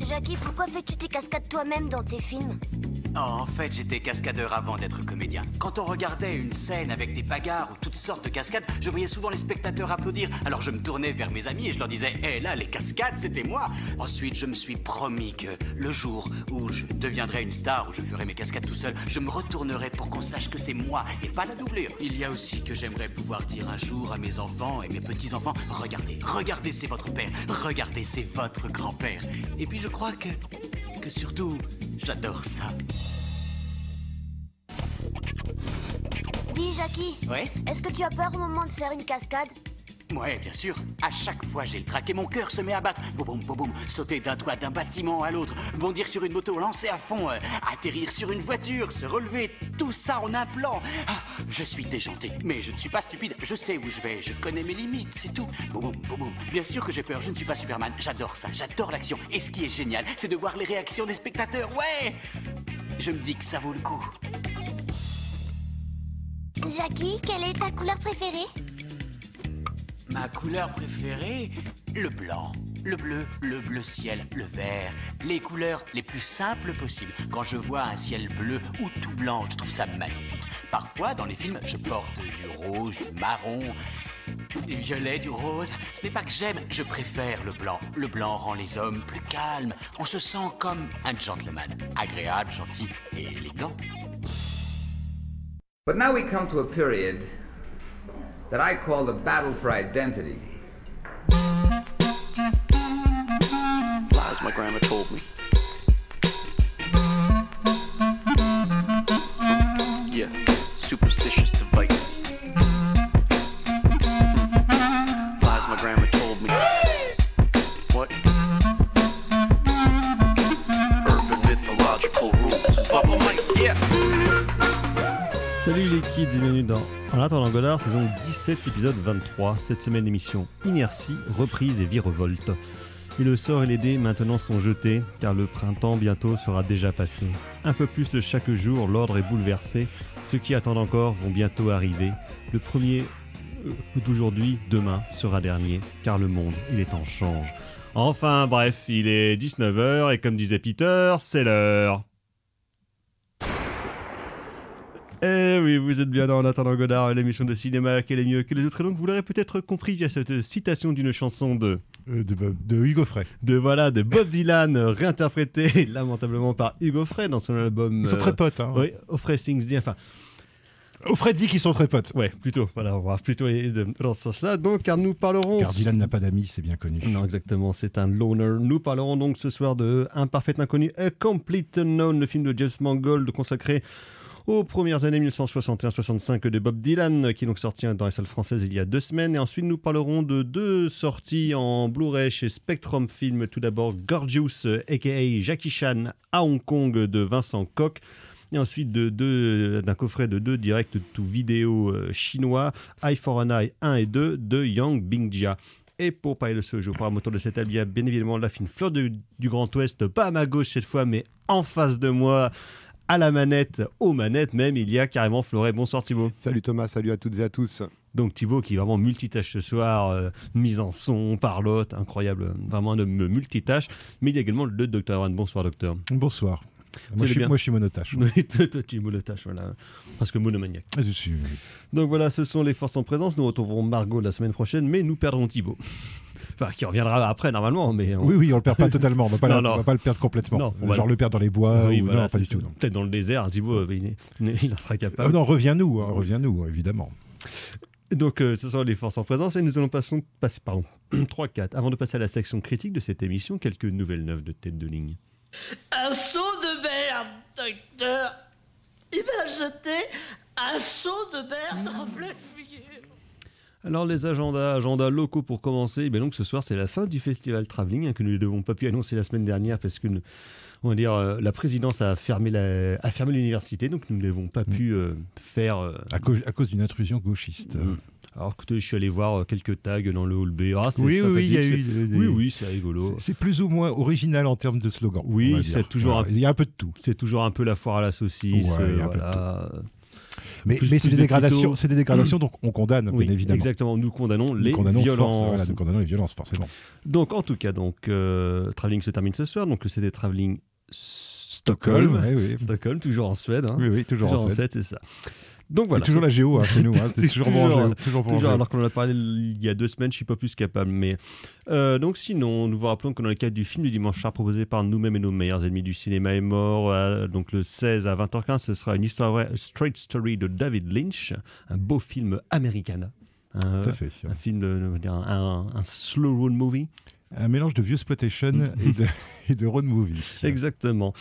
Jackie, pourquoi fais-tu tes cascades toi-même dans tes films? Oh, en fait, j'étais cascadeur avant d'être comédien. Quand on regardait une scène avec des bagarres ou toutes sortes de cascades, je voyais souvent les spectateurs applaudir. Alors je me tournais vers mes amis et je leur disais « Eh là, les cascades, c'était moi !» Ensuite, je me suis promis que le jour où je deviendrai une star, où je ferai mes cascades tout seul, je me retournerai pour qu'on sache que c'est moi et pas la doublure. Il y a aussi que j'aimerais pouvoir dire un jour à mes enfants et mes petits-enfants « Regardez, regardez, c'est votre père. Regardez, c'est votre grand-père. » Et puis je crois que surtout, j'adore ça. Dis, Jackie. Ouais? Est-ce que tu as peur au moment de faire une cascade? Ouais, bien sûr. À chaque fois, j'ai le trac et mon cœur se met à battre. Boum, boum, boum, boum. Sauter d'un toit d'un bâtiment à l'autre, bondir sur une moto, lancer à fond, atterrir sur une voiture, se relever, tout ça en un plan. Ah, je suis déjanté, mais je ne suis pas stupide. Je sais où je vais, je connais mes limites, c'est tout. Boum, boum, boum, boum. Bien sûr que j'ai peur, je ne suis pas Superman. J'adore ça, j'adore l'action. Et ce qui est génial, c'est de voir les réactions des spectateurs. Ouais! Je me dis que ça vaut le coup. Jackie, quelle est ta couleur préférée? Ma couleur préférée? Le blanc, le bleu ciel, le vert. Les couleurs les plus simples possibles. Quand je vois un ciel bleu ou tout blanc, je trouve ça magnifique. Parfois, dans les films, je porte du rouge, du marron, du violet, du rose. Ce n'est pas que j'aime, je préfère le blanc. Le blanc rend les hommes plus calmes. On se sent comme un gentleman. Agréable, gentil et élégant. But now we come to a period that I call the battle for identity. Lies my grandma told me. Yeah, superstitious devices. Lies my grandma told me. What? Urban mythological rules. Bubble mice, yeah. Salut les kids et bienvenue dans En attendant Godard, saison 17, épisode 23. Cette semaine émission Inertie, reprise et virevolte. Et le sort et les dés maintenant sont jetés, car le printemps bientôt sera déjà passé. Un peu plus de chaque jour, l'ordre est bouleversé. Ceux qui attendent encore vont bientôt arriver. Le premier d'aujourd'hui, demain, sera dernier, car le monde, il est en change. Enfin bref, il est 19h et comme disait Peter, c'est l'heure. Eh oui, vous êtes bien dans En attendant Godard, l'émission de cinéma qui est mieux que les autres. Et donc, vous l'aurez peut-être compris via cette citation d'une chanson de Hugo Frey. De Bob Dylan, réinterprétée lamentablement par Hugo Frey dans son album. Ils sont très potes, hein. Oui, Frey Sings the... Enfin... Frey dit qu'ils sont très potes. Ouais, plutôt. Voilà, on va plutôt aller dans ce sens-là. Donc, car nous parlerons... Car Dylan n'a pas d'amis, c'est bien connu. Non, exactement, c'est un loner. Nous parlerons donc ce soir de Un parfait inconnu, A Complete Unknown, le film de James Mangold consacré aux premières années 1961-65 de Bob Dylan, qui est donc sorti dans les salles françaises il y a 2 semaines. Et ensuite, nous parlerons de 2 sorties en Blu-ray chez Spectrum Film. Tout d'abord, Gorgeous, a.k.a. Jackie Chan, à Hong Kong, de Vincent Koch. Et ensuite, d'un coffret de 2 directs to vidéo chinois, Eye for an Eye 1 et 2, de Yang Bingjia. Et pour parler de ce jeu, par moteur de cet album, il y a bien évidemment la fine fleur du Grand Ouest, pas à ma gauche cette fois, mais en face de moi, à la manette, aux manettes même, il y a carrément Floret. Bonsoir Thibaut. Salut Thomas, salut à toutes et à tous. Donc Thibaut qui est vraiment multitâche ce soir, mise en son, parlotte, incroyable, vraiment un homme multitâche. Mais il y a également le docteur Erwan. Bonsoir docteur. Bonsoir. Moi je suis monotâche. Oui, toi tu es monotâche, voilà. Parce que monomaniaque. Donc voilà, ce sont les forces en présence. Nous retrouverons Margot la semaine prochaine, mais nous perdrons Thibaut. Enfin, qui reviendra après normalement, mais oui, on le perd pas totalement, on va pas le perdre complètement. Non, genre le perdre dans les bois, oui, ou voilà, non, pas du tout. Peut-être dans le désert, Thibaut, il en sera capable. Non, reviens-nous, évidemment. Donc, ce sont les forces en présence et nous allons passer 3-4. Avant de passer à la section critique de cette émission, quelques nouvelles neuves de tête de ligne. Un seau de merde, docteur. Il m'a jeté un seau de merde en pleine figure. Alors les agendas locaux pour commencer, donc ce soir c'est la fin du festival Travelling que nous n'avons pas pu annoncer la semaine dernière parce que on va dire la présidence a fermé l'université, donc nous n'avons pas pu faire à cause d'une intrusion gauchiste. Alors écoutez, je suis allé voir quelques tags dans le hall B. Oui, il y a eu oui, c'est rigolo. C'est plus ou moins original en termes de slogan. Oui, c'est toujours il y a un peu de tout. C'est toujours un peu la foire à la saucisse. Ouais, il y a un peu de tout. Mais c'est des dégradations, donc on condamne, oui, bien évidemment. Exactement, nous condamnons les violences. Nous condamnons les violences, forcément. Donc, en tout cas, Travelling se termine ce soir. Donc, c'était Travelling Stockholm. Oui. Stockholm, toujours en Suède. Hein. Oui, toujours en Suède, c'est ça. Donc voilà. Et toujours la géo chez nous. C'est toujours alors qu'on en a parlé il y a 2 semaines, je suis pas plus capable. Mais donc sinon, nous vous rappelons que dans le cadre du film du dimanche soir proposé par nous-mêmes et nos meilleurs ennemis du cinéma est mort, donc le 16 à 20h15, ce sera une histoire vraie, Straight Story de David Lynch, un beau film américana. Ça fait. Un film, un slow road movie. Un mélange de vieux exploitation et de road movie. Exactement.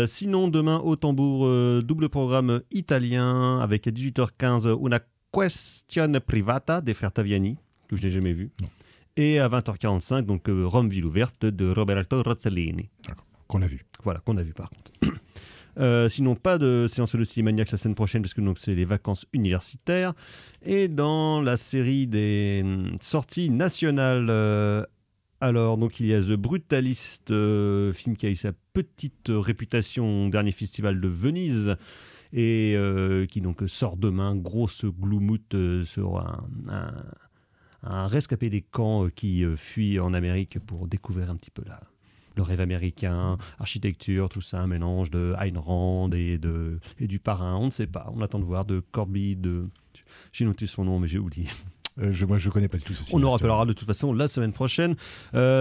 Sinon, demain, au tambour, double programme italien avec à 18h15 Una Questione Privata des frères Taviani, que je n'ai jamais vu. Non. Et à 20h45, donc Rome, ville ouverte de Roberto Rossellini. D'accord. Qu'on a vu. Voilà, qu'on a vu par contre. Sinon, pas de séance de Cinémaniacs la semaine prochaine parce que donc, c'est les vacances universitaires. Et dans la série des sorties nationales... Alors, donc, il y a The Brutalist, film qui a eu sa petite réputation au dernier festival de Venise et qui donc sort demain, grosse gloumoute sur un rescapé des camps qui fuit en Amérique pour découvrir un petit peu le rêve américain, architecture, tout ça, un mélange de Ayn Rand et du parrain, on ne sait pas, on attend de voir, de Corby, j'ai noté son nom mais j'ai oublié. Moi, je connais pas du tout ce cinéaste. On nous rappellera de toute façon la semaine prochaine.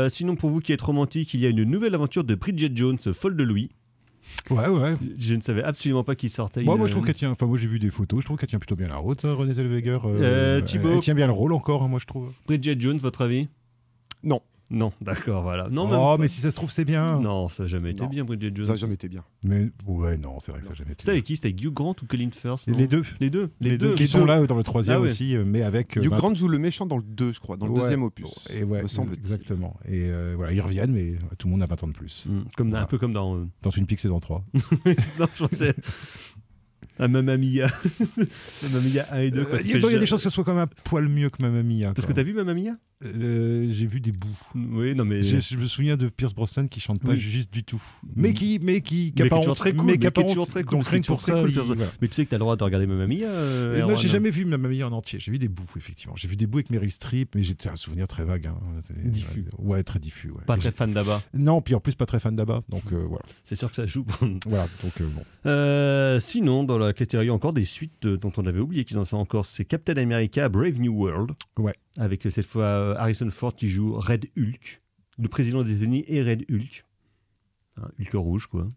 Sinon, pour vous qui êtes romantique, il y a une nouvelle aventure de Bridget Jones, folle de Louis. Ouais. Je ne savais absolument pas qu'il sortait. Moi, je trouve qu'elle tient. Enfin, moi, j'ai vu des photos. Je trouve qu'elle tient plutôt bien la route, Renée Zellweger. Thibaut, elle tient bien le rôle encore, moi, je trouve. Bridget Jones, votre avis? Non, d'accord, voilà. Non, mais si ça se trouve, c'est bien. Non, ça n'a jamais été bien, Bridget Jones. Ça n'a jamais été bien. Mais ouais, non, c'est vrai que ça n'a jamais été C'était avec qui? C'était avec Hugh Grant ou Colin Firth? Les deux. Les deux. Qui sont là dans le 3e aussi, mais avec... Hugh Grant joue le méchant dans le 2, je crois, dans le 2e opus. Et me semble exactement. Et voilà, ils reviennent, mais tout le monde a 20 ans de plus. Un peu comme dans... Dans Twin Peaks saison 3. Non, je pensais... Mamma Mia. Mamma Mia 1 et 2. Il y a des chances que ce soit quand même un poil mieux que Mamma Mia. Parce que t'as vu Mamma Mia? J'ai vu des bouts. Oui, non mais... Je me souviens de Pierce Brosnan qui chante pas juste du tout. Mais qui a pas honte. Mais qui a pas honte. Donc rien que pour ça. Mais tu sais que t'as le droit de regarder Mamma Mia. Non, j'ai jamais vu Mamma Mia en entier. J'ai vu des bouts, effectivement. J'ai vu des bouts avec Meryl Streep, mais j'étais un souvenir très vague. Diffus. Ouais, très diffus. Pas très fan d'Abba. Non, puis en plus pas très fan d'Abba. Donc voilà. C'est sûr que ça joue. Voilà, donc bon. Sinon, dans la catégorie encore des suites dont on avait oublié qu'ils en sont encore, c'est Captain America Brave New World. Ouais. Avec cette fois Harrison Ford qui joue Red Hulk, le président des États-Unis et Red Hulk. Hulk rouge, quoi.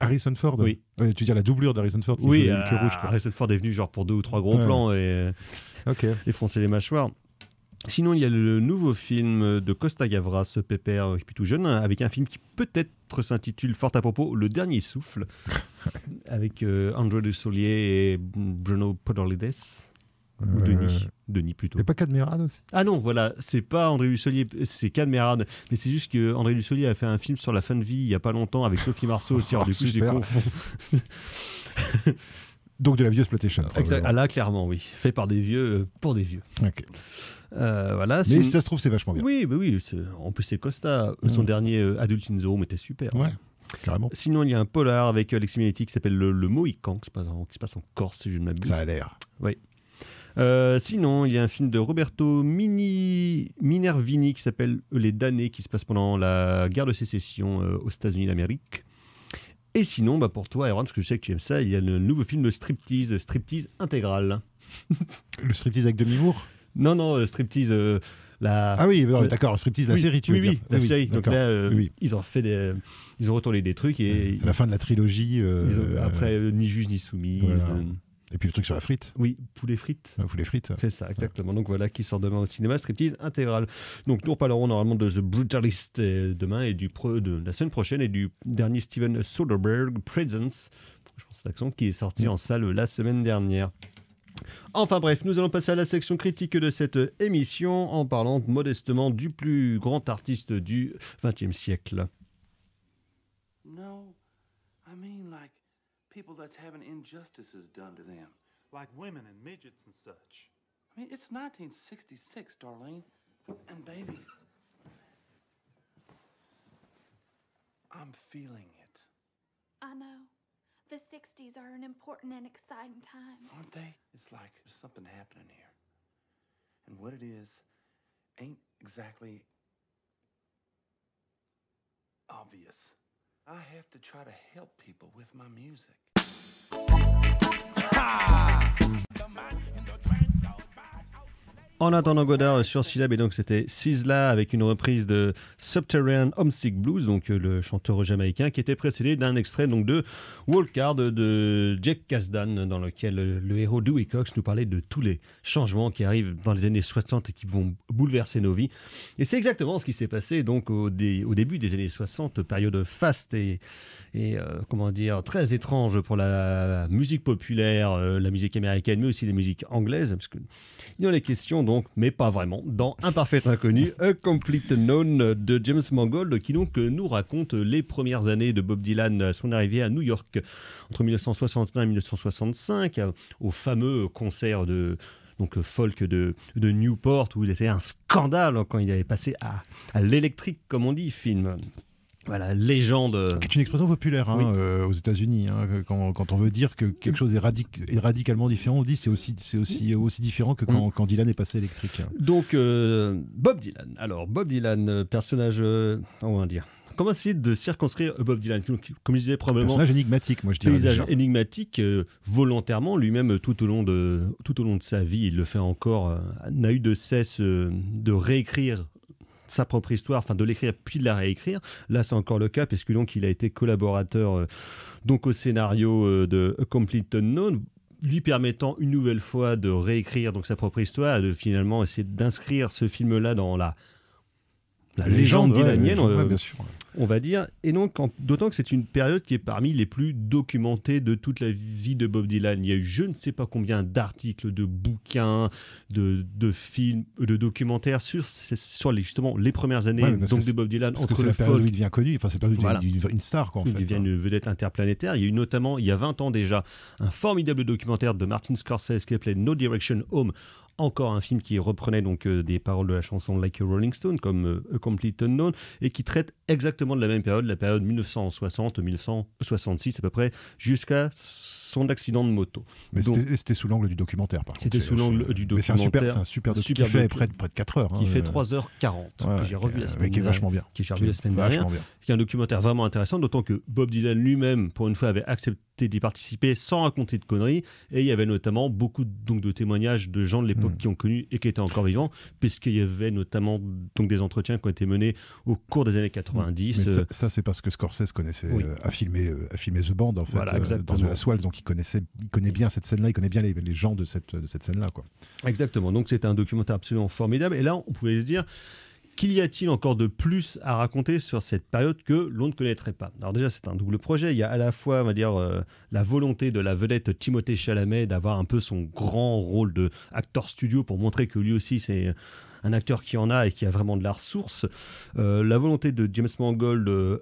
Harrison Ford? Oui. Tu veux dire la doublure d'Harrison Ford qui joue Hulk rouge, quoi. Harrison Ford est venu genre pour 2 ou 3 gros plans et froncer les mâchoires. Sinon, il y a le nouveau film de Costa Gavras, Pépère, qui est plutôt jeune, avec un film qui peut-être s'intitule fort à propos Le Dernier Souffle, avec André Dussolier et Bruno Podolides. Ou Denis plutôt. C'est pas Cadmerade aussi? Ah non, voilà, c'est pas André Dussolier, c'est Cadmerade. Mais c'est juste que André Dussolier a fait un film sur la fin de vie il y a pas longtemps avec Sophie Marceau aussi. Du coup, je les confonds. Donc de la vieuse exploitation. Ah là, clairement, oui. Fait par des vieux, pour des vieux. Ok. Voilà. Mais si ça se trouve, c'est vachement bien. Oui, en plus, c'est Costa. Son dernier Adult in the Home était super. Ouais. Carrément. Sinon, il y a un polar avec Alexis Minetti qui s'appelle Le Mohican, qui se passe en Corse, si je ne m'abuse. Ça a l'air. Oui. Sinon, il y a un film de Roberto Minervini qui s'appelle Les Damnés, qui se passe pendant la guerre de sécession aux États-Unis d'Amérique. Et sinon, pour toi, Aaron, parce que je sais que tu aimes ça, il y a le nouveau film de Striptease intégral. Le Striptease avec Demi Moore? Non, Striptease... Ah oui, d'accord, Striptease, la série, tu veux dire. Oui, la série. Donc là, oui. ils ont retourné des trucs et... C'est la fin de la trilogie. Après, Ni juge ni soumis. Voilà. Et puis le truc sur la frite. Oui, poulet frites. Poulet frites. C'est ça, exactement. Ouais. Donc voilà, qui sort demain au cinéma, Striptease intégral. Donc nous reparlerons normalement de The Brutalist demain et de la semaine prochaine et du dernier Steven Soderbergh, Presence, je pense l'accent, qui est sorti en salle la semaine dernière. Enfin bref, nous allons passer à la section critique de cette émission en parlant modestement du plus grand artiste du XXe siècle. No, I mean like people that's having injustices done to them. Like women and midgets and such. I mean, it's 1966, Darlene. And baby, I'm feeling it. I know. The 60s are an important and exciting time. Aren't they? It's like there's something happening here. And what it is ain't exactly obvious. I have to try to help people with my music. En attendant Godard sur Syllab, et donc c'était Sizzla avec une reprise de Subterranean Homesick Blues, donc le chanteur jamaïcain, qui était précédé d'un extrait donc de Walk Hard de Jack Kasdan, dans lequel le héros Dewey Cox nous parlait de tous les changements qui arrivent dans les années 60 et qui vont bouleverser nos vies. Et c'est exactement ce qui s'est passé donc au début des années 60, période faste et comment dire, très étrange pour la musique populaire, la musique américaine, mais aussi la musique anglaise, parce que il y en a question donc, mais pas vraiment, dans Un Parfait Inconnu, A Complete Unknown de James Mangold, qui donc nous raconte les premières années de Bob Dylan à son arrivée à New York entre 1961 et 1965, au fameux concert de folk de Newport, où il était un scandale quand il avait passé à l'électrique, comme on dit, film. Voilà, légende. C'est une expression populaire Oui. aux États-Unis. Quand on veut dire que quelque chose est radicalement différent, on dit c'est aussi différent que quand Dylan est passé électrique. Donc, Bob Dylan. Alors, Bob Dylan, personnage, on va dire. Comment essayer de circonscrire Bob Dylan? Comme je disais, probablement. Personnage énigmatique, moi je dirais. Personnage énigmatique, volontairement, lui-même, tout au long de sa vie, il le fait encore, n'a eu de cesse de réécrire sa propre histoire, enfin de l'écrire puis de la réécrire. Là, c'est encore le cas, puisque donc il a été collaborateur donc au scénario de A Complete Unknown, lui permettant une nouvelle fois de réécrire donc sa propre histoire, de finalement essayer d'inscrire ce film-là dans la légende dylanienne, bien sûr. On va dire. Et donc, d'autant que c'est une période qui est parmi les plus documentées de toute la vie de Bob Dylan. Il y a eu je ne sais pas combien d'articles, de bouquins, de films, de documentaires sur justement les premières années donc de Bob Dylan. Parce que c'est la période où il devient connu, enfin c'est la période où il devient une star, quoi, en fait. Il devient une vedette interplanétaire. Il y a eu notamment, il y a 20 ans déjà, un formidable documentaire de Martin Scorsese qui s'appelait No Direction Home. Encore un film qui reprenait donc des paroles de la chanson Like a Rolling Stone, comme A Complete Unknown, et qui traite exactement de la même période, la période 1960-1966 à peu près, jusqu'à son accident de moto. Mais c'était sous l'angle du documentaire, par contre. C'était sous l'angle du documentaire. Mais c'est un super documentaire qui fait près de 4 heures. Qui fait 3h40, que j'ai revu la semaine dernière. Qui est vachement bien. Qui est la semaine dernière. Qui est un documentaire vraiment intéressant, d'autant que Bob Dylan lui-même, pour une fois, avait accepté d'y participer sans raconter de conneries. Et il y avait notamment beaucoup donc, de témoignages de gens de l'époque qui ont connu et qui étaient encore vivants, puisqu'il y avait notamment donc, des entretiens qui ont été menés au cours des années 90. Mais ça c'est parce que Scorsese connaissait, a filmé The Band, en fait, voilà, dans The Last Waltz, donc il connaît bien cette scène-là, il connaît bien les gens de cette scène-là, quoi. Exactement, donc c'était un documentaire absolument formidable. Et là, on pouvait se dire, qu'y a-t-il encore de plus à raconter sur cette période que l'on ne connaîtrait pas? Alors déjà, c'est un double projet. Il y a à la fois, on va dire, la volonté de la vedette Timothée Chalamet d'avoir un peu son grand rôle de acteur studio pour montrer que lui aussi, c'est un acteur qui en a et qui a vraiment de la ressource. La volonté de James Mangold,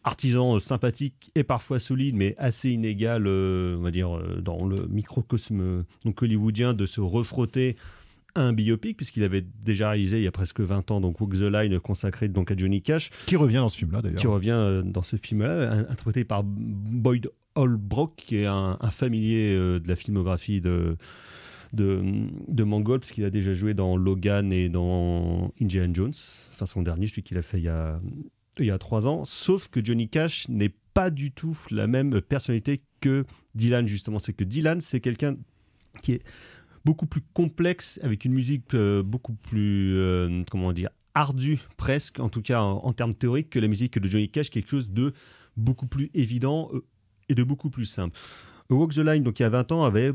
artisan sympathique et parfois solide, mais assez inégal, on va dire, dans le microcosme donc hollywoodien, de se refrotter un biopic, puisqu'il avait déjà réalisé il y a presque 20 ans donc Walk the Line, consacré donc à Johnny Cash, qui revient dans ce film-là d'ailleurs, qui revient dans ce film-là, interprété par Boyd Holbrook, qui est un familier de la filmographie de Mangold, parce qu'il a déjà joué dans Logan et dans Indiana Jones, enfin son dernier, celui qu'il a fait il y a 3 ans, sauf que Johnny Cash n'est pas du tout la même personnalité que Dylan, justement. C'est que Dylan, c'est quelqu'un qui est beaucoup plus complexe, avec une musique beaucoup plus, comment dire, ardue presque, en tout cas en termes théoriques, que la musique de Johnny Cash, quelque chose de beaucoup plus évident et de beaucoup plus simple. Walk the Line, donc il y a 20 ans, avait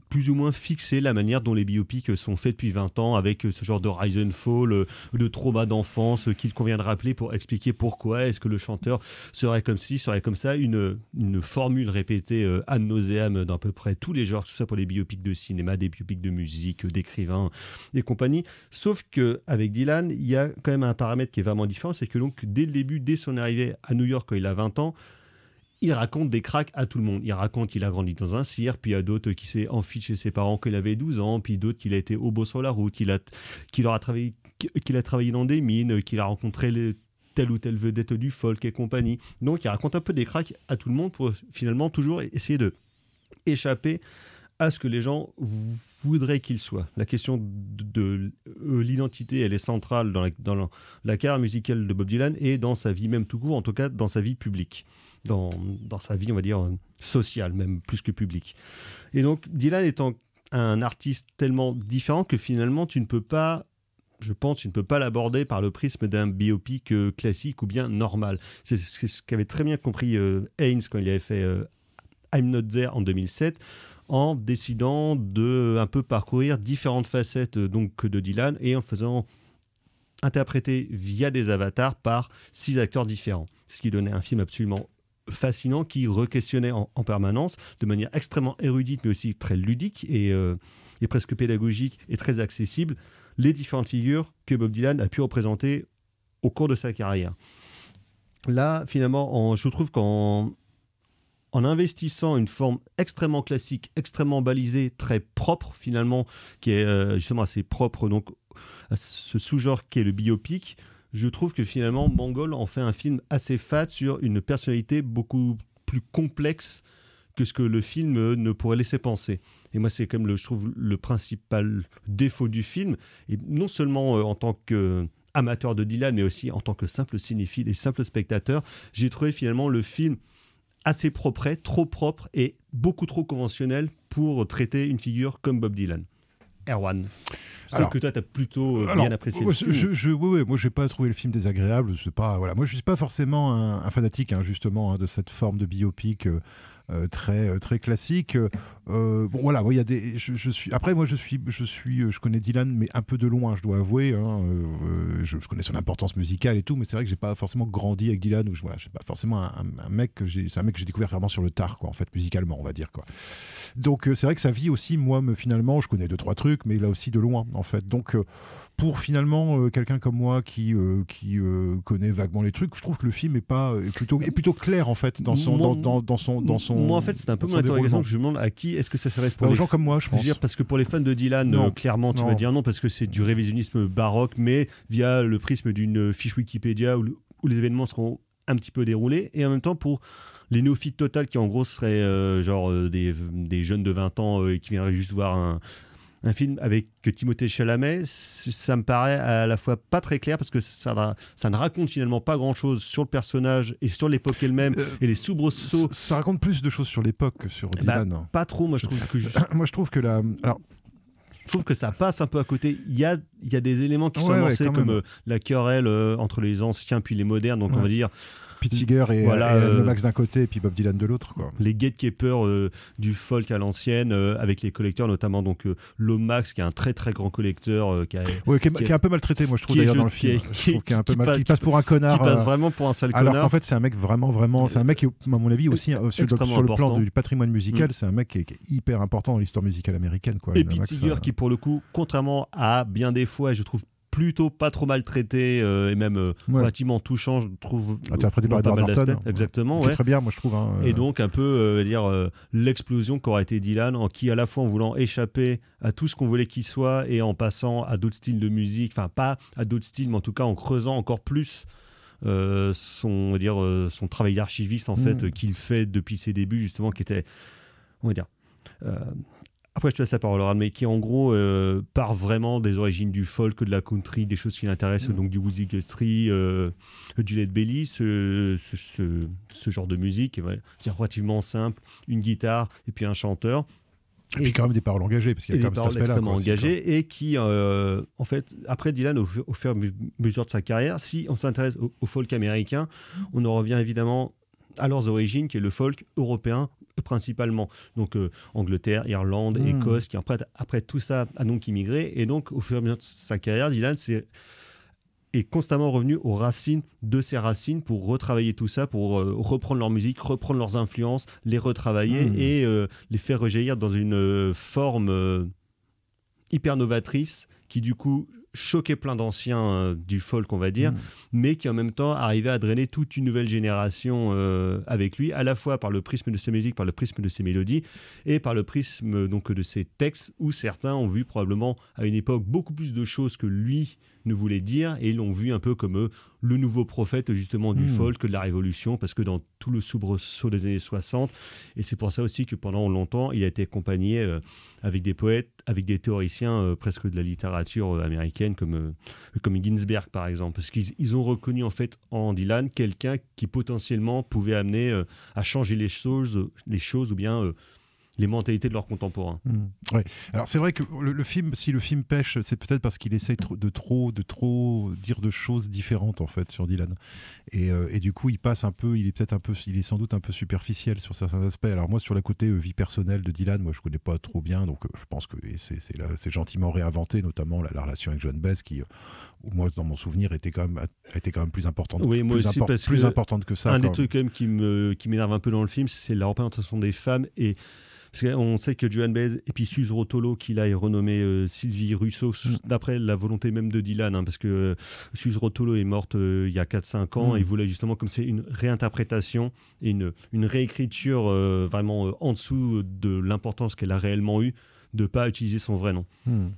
plus ou moins fixé la manière dont les biopics sont faits depuis 20 ans, avec ce genre de rise and fall, de trauma d'enfance qu'il convient de rappeler pour expliquer pourquoi est-ce que le chanteur serait comme ci, serait comme ça, une formule répétée ad nauseam dans à peu près tous les genres, tout ça pour les biopics de cinéma, des biopics de musique, d'écrivains et compagnie. Sauf qu'avec Dylan, il y a quand même un paramètre qui est vraiment différent, c'est que donc dès le début, dès son arrivée à New York quand il a 20 ans, il raconte des cracks à tout le monde. Il raconte qu'il a grandi dans un cirque, puis il y a d'autres qui s'est enfui chez ses parents quand il avait 12 ans, puis d'autres qu'il a été hobo sur la route, qu'il a travaillé dans des mines, qu'il a rencontré telle ou telle vedette du folk et compagnie. Donc il raconte un peu des cracks à tout le monde pour finalement toujours essayer de échapper à ce que les gens voudraient qu'il soit. La question de l'identité, elle est centrale dans la carrière musicale de Bob Dylan et dans sa vie même tout court, en tout cas dans sa vie publique, dans sa vie, on va dire, sociale, même plus que publique. Et donc, Dylan étant un artiste tellement différent que finalement, tu ne peux pas l'aborder par le prisme d'un biopic classique ou bien normal. C'est ce qu'avait très bien compris Haynes quand il avait fait I'm Not There en 2007, en décidant de un peu parcourir différentes facettes donc de Dylan et en faisant interpréter via des avatars par 6 acteurs différents. Ce qui donnait un film absolument fascinant qui re-questionnait en permanence de manière extrêmement érudite mais aussi très ludique et presque pédagogique et très accessible les différentes figures que Bob Dylan a pu représenter au cours de sa carrière. Là, finalement, je trouve qu'en investissant une forme extrêmement classique, extrêmement balisée, très propre finalement, qui est justement assez propre donc, à ce sous-genre qui est le biopic, je trouve que finalement Mangold en fait un film assez fade sur une personnalité beaucoup plus complexe que ce que le film ne pourrait laisser penser. Et moi, c'est comme je trouve le principal défaut du film, et non seulement en tant qu'amateur de Dylan, mais aussi en tant que simple cinéphile et simple spectateur, j'ai trouvé finalement le film assez propre, trop propre et beaucoup trop conventionnel pour traiter une figure comme Bob Dylan. Erwan, alors que toi, tu as plutôt bien apprécié le film. Moi, je n'ai pas trouvé le film désagréable. Moi, je ne suis pas forcément un fanatique, justement, de cette forme de biopic très classique. Voilà, moi, il y a des. Après, moi, je connais Dylan, mais un peu de loin, je dois avouer. Je connais son importance musicale et tout, mais c'est vrai que j'ai pas forcément grandi avec Dylan. Je suis pas forcément un mec c'est un mec que j'ai découvert vraiment sur le tard, quoi, en fait, musicalement, on va dire, quoi. Donc, c'est vrai que sa vie aussi, moi, finalement, je connais 2-3 trucs, mais là aussi de loin, en fait. Donc, pour finalement quelqu'un comme moi qui connaît vaguement les trucs, je trouve que le film est plutôt clair, en fait, dans son Moi, en fait, c'est un peu mon interrogation que je me demande à qui est-ce que ça s'adresse pour aux gens comme moi, je pense. Je veux dire, parce que pour les fans de Dylan, clairement, tu vas dire non, parce que c'est du révisionnisme baroque, mais via le prisme d'une fiche Wikipédia où les événements seront un petit peu déroulés. Et en même temps, pour les néophytes total qui, en gros, seraient des jeunes de 20 ans qui viendraient juste voir un film avec Timothée Chalamet, ça me paraît à la fois pas très clair parce que ça ne raconte finalement pas grand-chose sur le personnage et sur l'époque elle-même et les soubresauts. Ça raconte plus de choses sur l'époque que sur Dylan. Pas trop, moi je trouve que... Moi je trouve que je trouve que ça passe un peu à côté. Il y a des éléments qui sont lancés comme la querelle entre les anciens puis les modernes, donc on va dire... Pete Seeger et Alan Lomax d'un côté et puis Bob Dylan de l'autre, quoi. Les gatekeepers du folk à l'ancienne avec les collecteurs, notamment donc Lomax qui est un très très grand collecteur qui est un peu maltraité, moi je trouve, d'ailleurs, dans le film. Je trouve qu'il est un peu qui passe pour un connard, qui passe vraiment pour un sale connard, alors qu'en fait c'est un mec vraiment c'est un mec qui, à mon avis aussi sur le plan du patrimoine musical, c'est un mec qui est hyper important dans l'histoire musicale américaine, quoi. Et Pete Seeger qui, pour le coup, contrairement à bien des fois, je trouve plutôt pas trop maltraité et même relativement touchant, je trouve. Interprété par Edward Norton. Exactement. C'est très bien, moi je trouve. Et donc un peu l'explosion qu'aurait été Dylan, qui à la fois en voulant échapper à tout ce qu'on voulait qu'il soit et en passant à d'autres styles de musique, enfin pas à d'autres styles, mais en tout cas en creusant encore plus son travail d'archiviste en fait qu'il fait depuis ses débuts, justement, qui était, on va dire. Après, je te laisse la parole, mais qui en gros part vraiment des origines du folk, de la country, des choses qui l'intéressent, donc du Woody Guthrie, du Led Belly, ce genre de musique qui est relativement simple, une guitare et puis un chanteur. Et puis quand même des paroles engagées, parce qu'il y a quand même cet aspect-là. Extrêmement engagées, et qui, en fait, après Dylan, au fur et à mesure de sa carrière, si on s'intéresse au folk américain, on en revient évidemment à leurs origines, qui est le folk européen principalement, donc Angleterre, Irlande, Écosse, qui après tout ça a donc immigré, et donc au fur et à mesure de sa carrière, Dylan est constamment revenu aux racines de ses racines pour retravailler tout ça, pour reprendre leur musique, reprendre leurs influences, les retravailler et les faire rejaillir dans une forme hyper novatrice qui du coup choquait plein d'anciens du folk, on va dire, mais qui en même temps arrivait à drainer toute une nouvelle génération avec lui, à la fois par le prisme de ses musiques, par le prisme de ses mélodies et par le prisme donc de ses textes, où certains ont vu probablement à une époque beaucoup plus de choses que lui ne voulait dire, et ils l'ont vu un peu comme le nouveau prophète justement du folk, de la révolution, parce que dans tout le soubresaut des années 60, et c'est pour ça aussi que pendant longtemps, il a été accompagné avec des poètes, avec des théoriciens presque de la littérature américaine, comme Ginsberg par exemple, parce qu'ils ont reconnu en fait en Dylan quelqu'un qui potentiellement pouvait amener à changer les choses ou bien les mentalités de leurs contemporains. Ouais. Alors c'est vrai que le film, si le film pêche, c'est peut-être parce qu'il essaye de trop dire de choses différentes en fait sur Dylan. Et du coup, il est sans doute un peu superficiel sur certains aspects. Alors moi, sur le côté vie personnelle de Dylan, moi je connais pas trop bien, donc je pense que c'est gentiment réinventé, notamment la relation avec Joan Baez, qui, moi dans mon souvenir, était quand même plus importante. Oui, moi aussi, plus importante que ça. Un des trucs quand même qui m'énerve un peu dans le film, c'est la représentation des femmes et parce qu'on sait que Joan Baez et puis Suze Rotolo, qui là est renommée Sylvie Russo, d'après la volonté même de Dylan, parce que Suze Rotolo est morte il y a 4-5 ans, et il voulait justement, comme c'est une réinterprétation et une réécriture vraiment en dessous de l'importance qu'elle a réellement eue, de ne pas utiliser son vrai nom.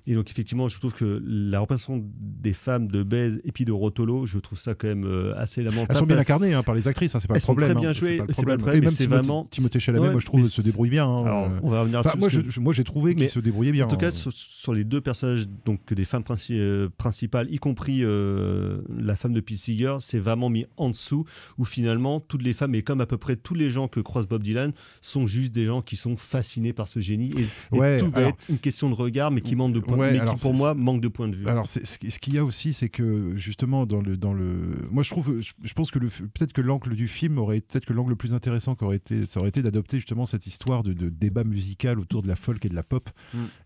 Et donc effectivement, je trouve que la représentation des femmes de Baez et puis de Rotolo, je trouve ça quand même assez lamentable. Elles sont bien incarnées par les actrices, c'est pas le problème. Elles sont très bien jouées, c'est pas le problème, mais c'est vraiment... Timothée Chalamet, moi je trouve, se débrouille bien. Alors, on va revenir moi j'ai trouvé qu'il se débrouillait bien. En tout cas, sur les deux personnages, donc des femmes principales, y compris la femme de Pete Seeger, c'est vraiment mis en dessous, où finalement, toutes les femmes, et comme à peu près tous les gens que croise Bob Dylan, sont juste des gens qui sont fascinés par ce génie. Et tout va être une question de regard, mais qui manque de point de vue, qui pour moi manque de point de vue. Alors, ce qu'il y a aussi, c'est que justement, moi je pense que peut-être que l'angle du film l'angle le plus intéressant ça aurait été d'adopter justement cette histoire de débat musical autour de la folk et de la pop,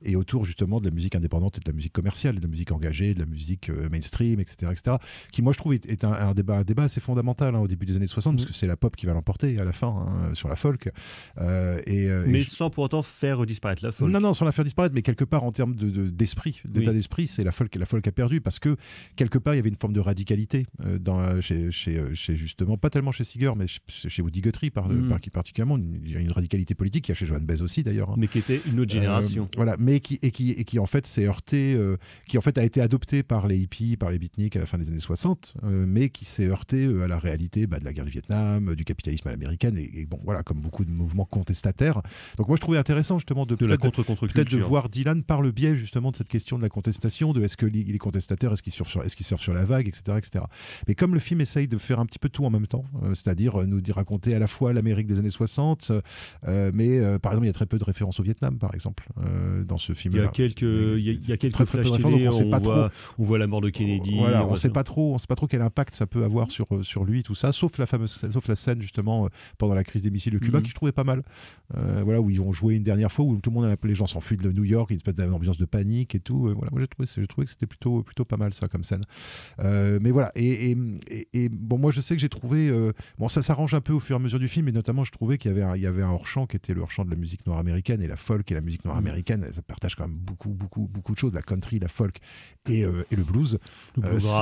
et autour justement de la musique indépendante et de la musique commerciale, de la musique engagée, de la musique mainstream, etc., qui moi je trouve est un débat assez fondamental au début des années 60, parce que c'est la pop qui va l'emporter à la fin sur la folk. Mais sans pour autant faire disparaître la folk. Non, sans la faire disparaître, mais quelque part en termes d'état d'esprit, c'est la folk a perdu, parce que quelque part il y avait une forme de radicalité chez justement, pas tellement chez Seeger, mais chez Woody Guthrie particulièrement. Il y a une radicalité politique, il y a chez Joan Baez aussi d'ailleurs. Mais qui était une autre génération. Voilà, mais qui en fait s'est heurté, qui en fait a été adopté par les hippies, par les beatniks à la fin des années 60, mais qui s'est heurté à la réalité de la guerre du Vietnam, du capitalisme à l'américaine, et bon voilà, comme beaucoup de mouvements contestataires. Donc moi je trouvais intéressant justement de peut-être de voir Dylan par le biais justement de cette question de la contestation, de est-ce qu'il est contestataire, est-ce qu'il surfe sur la vague, etc. Mais comme le film essaye de faire un petit peu tout en même temps, c'est-à-dire nous raconter à la fois l'Amérique des années 60, mais par exemple il y a très peu de références au Vietnam par exemple dans ce film. Il y a quelques flash télé, on voit la mort de Kennedy. Voilà, on sait pas trop quel impact ça peut avoir sur lui, tout ça, sauf la scène justement pendant la crise des missiles de Cuba, qui je trouvais pas mal. Voilà, où ils ont joué une dernière fois, où tout le monde les gens s'enfuient de New York, une espèce d'ambiance de panique et tout. Voilà, moi j'ai trouvé que c'était plutôt pas mal ça comme scène. Mais voilà, et bon, moi je sais que j'ai trouvé ça s'arrange un peu au fur et à mesure du film, et notamment je trouvais qu'il y avait un hors-champ qui était le hors-champ de la musique noire américaine, et la folk et la musique noire américaine, ça partage quand même beaucoup de choses, la country, la folk et le blues.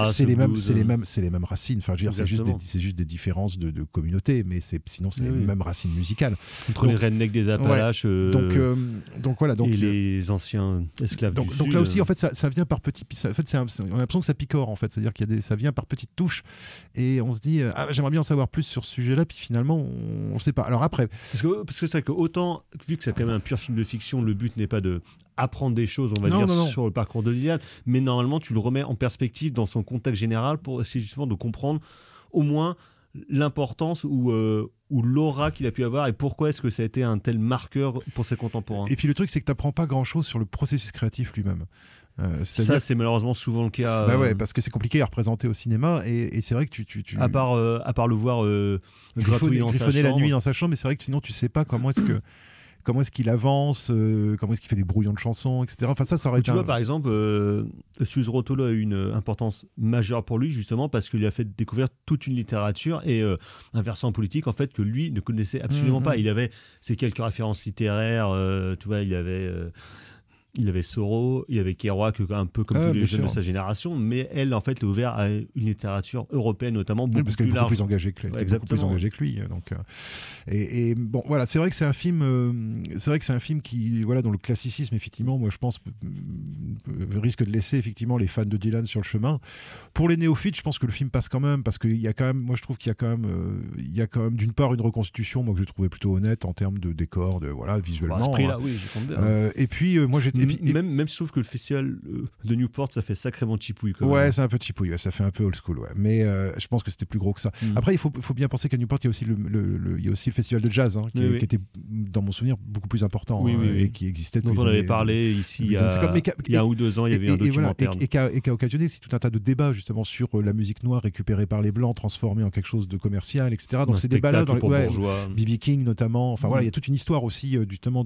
C'est les mêmes racines. Enfin, je veux dire, c'est juste des différences de communauté, mais sinon c'est les mêmes racines musicales. Entre les rednecks des Appalaches, donc voilà, et les anciens esclaves du Sud. Donc là aussi, en fait, ça vient par petits. En fait, on a l'impression que ça picore, en fait, c'est-à-dire ça vient par petites touches, et on se dit j'aimerais bien en savoir plus sur ce sujet-là, puis finalement on ne sait pas. Alors après, parce que c'est vrai que autant, vu que c'est quand même un pur film de fiction, le but n'est pas de apprendre des choses, on va dire, sur le parcours de Dylan, mais normalement tu le remets en perspective dans son contexte général pour essayer justement de comprendre au moins l'importance ou l'aura qu'il a pu avoir, et pourquoi est-ce que ça a été un tel marqueur pour ses contemporains. Et puis le truc, c'est que tu n'apprends pas grand-chose sur le processus créatif lui-même. Ça, c'est malheureusement souvent le cas. Parce que c'est compliqué à représenter au cinéma, et c'est vrai que tu... À part le voir griffonner la nuit dans sa chambre, mais c'est vrai que sinon tu sais pas comment est-ce qu'il avance, comment est-ce qu'il fait des brouillons de chansons, etc. Enfin, ça aurait été... Tu vois, par exemple, Suze Rotolo a eu une importance majeure pour lui, justement, parce qu'il lui a fait découvrir toute une littérature et un versant politique, en fait, que lui ne connaissait absolument pas. Il avait ses quelques références littéraires, tu vois, il avait... il avait Soro, il avait Kerouac, un peu comme tous les jeunes de sa génération, mais elle, en fait, l'a ouvert à une littérature européenne, notamment beaucoup parce qu'elle est plus large. Beaucoup plus engagée que lui. Beaucoup plus engagée que lui. Donc, et bon, voilà, c'est vrai que c'est un film, qui, voilà, dont le classicisme, effectivement, moi, je pense, risque de laisser effectivement les fans de Dylan sur le chemin. Pour les néophytes, je pense que le film passe quand même, parce qu'il y a quand même, moi, je trouve qu'il y a quand même, d'une part, une reconstitution, moi, que j'ai trouvé plutôt honnête en termes de décor, voilà, visuellement. À ce prix-là, oui, j'y compte bien. Et puis, moi, même si je trouve que le festival de Newport, ça fait sacrément chipouille. Ouais, c'est un peu chipouille, ça fait un peu old school, ouais. Mais je pense que c'était plus gros que ça. Après, il faut bien penser qu'à Newport, il y a aussi il y a aussi le festival de jazz, qui était, dans mon souvenir, beaucoup plus important et qui existait. Donc on avait parlé ici il y a 1 ou 2 ans, il y avait un documentaire. Et qui a occasionné tout un tas de débats justement sur la musique noire récupérée par les blancs, transformée en quelque chose de commercial, etc. Donc ces débats-là, B.B. King notamment. Enfin voilà, il y a toute une histoire aussi justement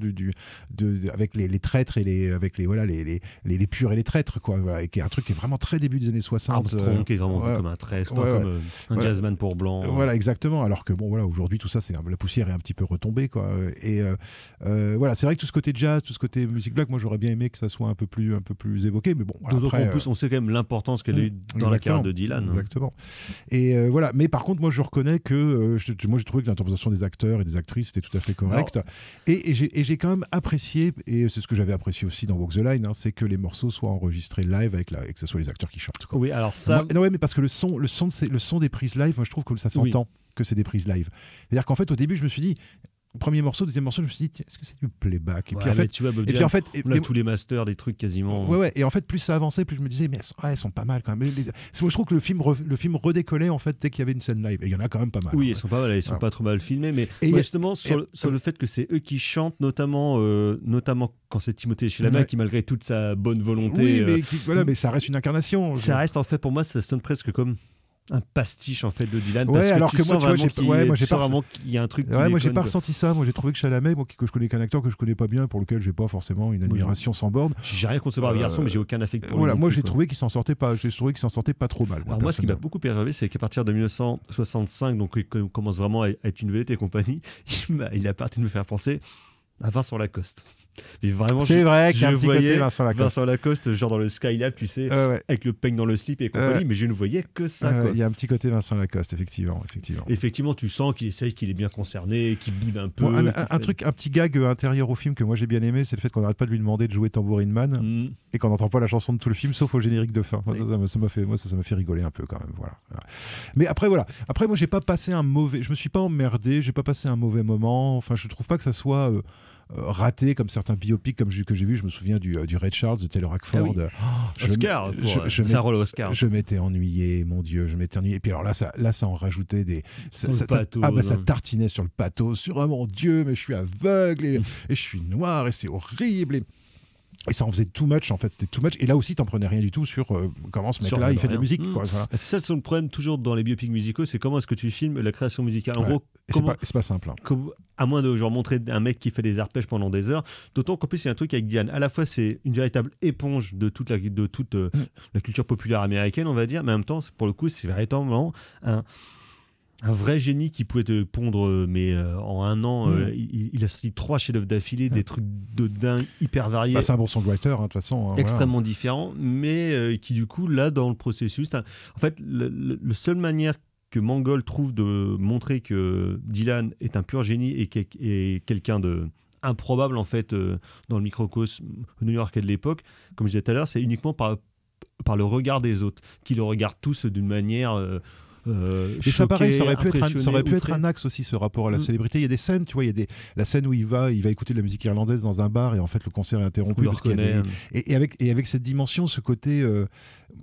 avec les traîtres et avec les purs et les traîtres, quoi. Voilà, et qui est un truc qui est vraiment très début des années 60. Armstrong qui est vraiment vu comme un traître, comme un jazzman pour blanc. Voilà, exactement. Alors que bon, voilà, aujourd'hui tout ça, la poussière est un petit peu retombée, quoi. Et voilà, c'est vrai que tout ce côté jazz, tout ce côté musique black, moi j'aurais bien aimé que ça soit un peu plus évoqué, mais bon. Voilà, donc en plus, on sait quand même l'importance qu'elle a eu dans la carrière de Dylan. Exactement. Et voilà, mais par contre, moi je reconnais que moi j'ai trouvé que l'interprétation des acteurs et des actrices était tout à fait correcte. Et j'ai quand même apprécié, et c'est ce que j'avais apprécié aussi dans Walk the Line, c'est que les morceaux soient enregistrés live et que ce soit les acteurs qui chantent, quoi. Oui, alors ça. Mais parce que le son des prises live, moi je trouve que ça s'entend que c'est des prises live. C'est-à-dire qu'en fait, au début, je me suis dit. Premier morceau, deuxième morceau, je me suis dit, est-ce que c'est du playback? Et puis en fait, tu vois, Bob Dylan, on a tous les masters, des trucs quasiment. Ouais. Et en fait, plus ça avançait, plus je me disais, mais elles sont pas mal quand même. Je trouve que le film redécollait en fait dès qu'il y avait une scène live. Et il y en a quand même pas mal. Oui, elles sont pas mal, elles sont pas trop mal filmées, mais justement sur le fait que c'est eux qui chantent, notamment quand c'est Timothée Chalamet qui, malgré toute sa bonne volonté, mais ça reste une incarnation. Ça reste en fait pour moi, ça sonne presque comme un pastiche en fait de Dylan, parce alors que moi j'ai pas vraiment qu'il y a un truc moi j'ai pas ressenti ça. Moi j'ai trouvé que Chalamet, que je connais qu'un acteur que je connais pas bien, pour lequel j'ai pas forcément une admiration sans borne. J'ai rien contre ce brave garçon, mais j'ai aucun affect pour lui. Voilà, moi j'ai trouvé qu'il s'en sortait pas trop mal. Alors moi ce qui m'a beaucoup perturbé, c'est qu'à partir de 1965, donc il commence vraiment à être une vedette et compagnie, il a parti de me faire penser à Vincent Lacoste. Mais vraiment, c'est vrai qu'il y a un petit côté Vincent Lacoste, genre dans le Skylab, tu sais, avec le peigne dans le slip et compagnie, mais je ne voyais que ça. Il y a un petit côté Vincent Lacoste, effectivement. Effectivement, tu sens qu'il essaye, qu'il est bien concerné, qu'il bide un peu. Un petit gag intérieur au film que moi j'ai bien aimé, c'est le fait qu'on n'arrête pas de lui demander de jouer Tambourine Man et qu'on n'entend pas la chanson de tout le film, sauf au générique de fin. Ça m'a fait rigoler un peu quand même. Voilà. Mais après, voilà. Après, moi, j'ai pas passé je me suis pas emmerdé, j'ai pas passé un mauvais moment. Enfin, je trouve pas que ça soit raté comme certains biopics que j'ai vu. Je me souviens du Ray Charles de Taylor Hackford. Oscar, c'est un rôle Oscar. Je m'étais ennuyé, mon Dieu, Et puis alors là, ça en rajoutait des. Ça tartinait sur le pathos, sur mon Dieu, mais je suis aveugle et je suis noir et c'est horrible. Et ça en faisait too much, en fait, c'était too much. Et là aussi, t'en prenais rien du tout sur comment ce mec-là, il fait de la musique. Quoi, voilà. C'est ça le problème toujours dans les biopics musicaux, c'est comment est-ce que tu filmes la création musicale. En gros, c'est pas simple. À moins de montrer un mec qui fait des arpèges pendant des heures. D'autant qu'en plus, il y a un truc avec Diane. À la fois, c'est une véritable éponge de toute la culture populaire américaine, on va dire, mais en même temps, pour le coup, c'est véritablement un vrai génie qui pouvait te pondre, mais en un an, il a sorti 3 chefs-d'œuvre d'affilée, des trucs de dingue, hyper variés. C'est un bon songwriter, de toute façon. Extrêmement différent, mais qui du coup, là, dans le processus, en fait, la seule manière que Mangold trouve de montrer que Dylan est un pur génie et quelqu'un de improbable, en fait, dans le microcosme new-yorkais de l'époque, comme je disais tout à l'heure, c'est uniquement par le regard des autres, qui le regardent tous d'une manière... et ça pareil, ça aurait pu être un axe aussi, ce rapport à la célébrité. Il y a des scènes, tu vois, la scène où il va écouter de la musique irlandaise dans un bar et en fait le concert est interrompu parce qu'il y a et avec cette dimension, ce côté,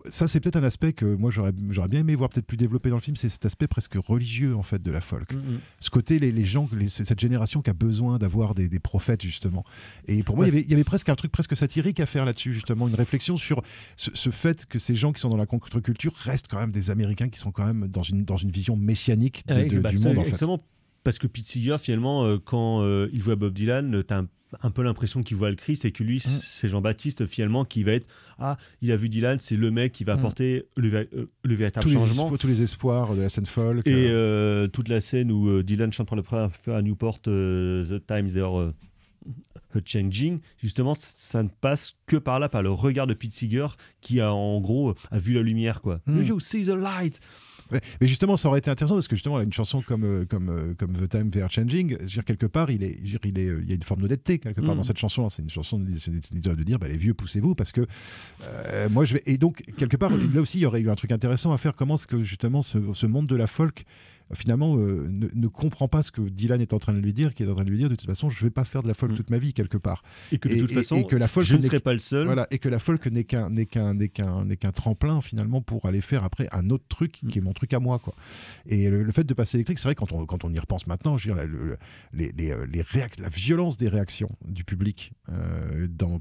ça c'est peut-être un aspect que moi j'aurais bien aimé voir peut-être plus développé dans le film, c'est cet aspect presque religieux en fait de la folk. Ce côté, les gens, cette génération qui a besoin d'avoir des prophètes justement. Et pour moi, il y avait presque un truc presque satirique à faire là-dessus, justement, une réflexion sur ce fait que ces gens qui sont dans la contre-culture restent quand même des Américains qui sont quand même dans une vision messianique du monde, en fait. Exactement, parce que Pete Seeger, finalement, quand il voit Bob Dylan, t'as un peu l'impression qu'il voit le Christ et que lui, c'est Jean-Baptiste, finalement, qui va être... il a vu Dylan, c'est le mec qui va apporter le véritable changement. Tous les espoirs de la scène folk. Et toute la scène où Dylan chante pour la première fois à Newport, The Times They Are Changing, justement, ça ne passe que par là, par le regard de Pete Seeger qui a en gros a vu la lumière, quoi. You see the light. Ouais, mais justement, ça aurait été intéressant parce que justement, là, une chanson comme The Time They Are Changing, je veux dire, quelque part, il y a une forme d'honnêteté quelque part dans cette chanson. C'est une chanson de dire, les vieux, poussez-vous, parce que moi, je vais. Et donc, quelque part, là aussi, il y aurait eu un truc intéressant à faire. Comment est-ce que justement ce monde de la folk finalement ne comprend pas ce que Dylan est en train de lui dire, qui est en train de lui dire de toute façon je vais pas faire de la folk toute ma vie quelque part, et que de toute façon et que la folk je ne serai pas le seul, voilà, et que la folk n'est qu'un tremplin finalement pour aller faire après un autre truc qui est mon truc à moi, quoi. Et le fait de passer électrique, c'est vrai quand on y repense maintenant, je veux dire, la violence des réactions du public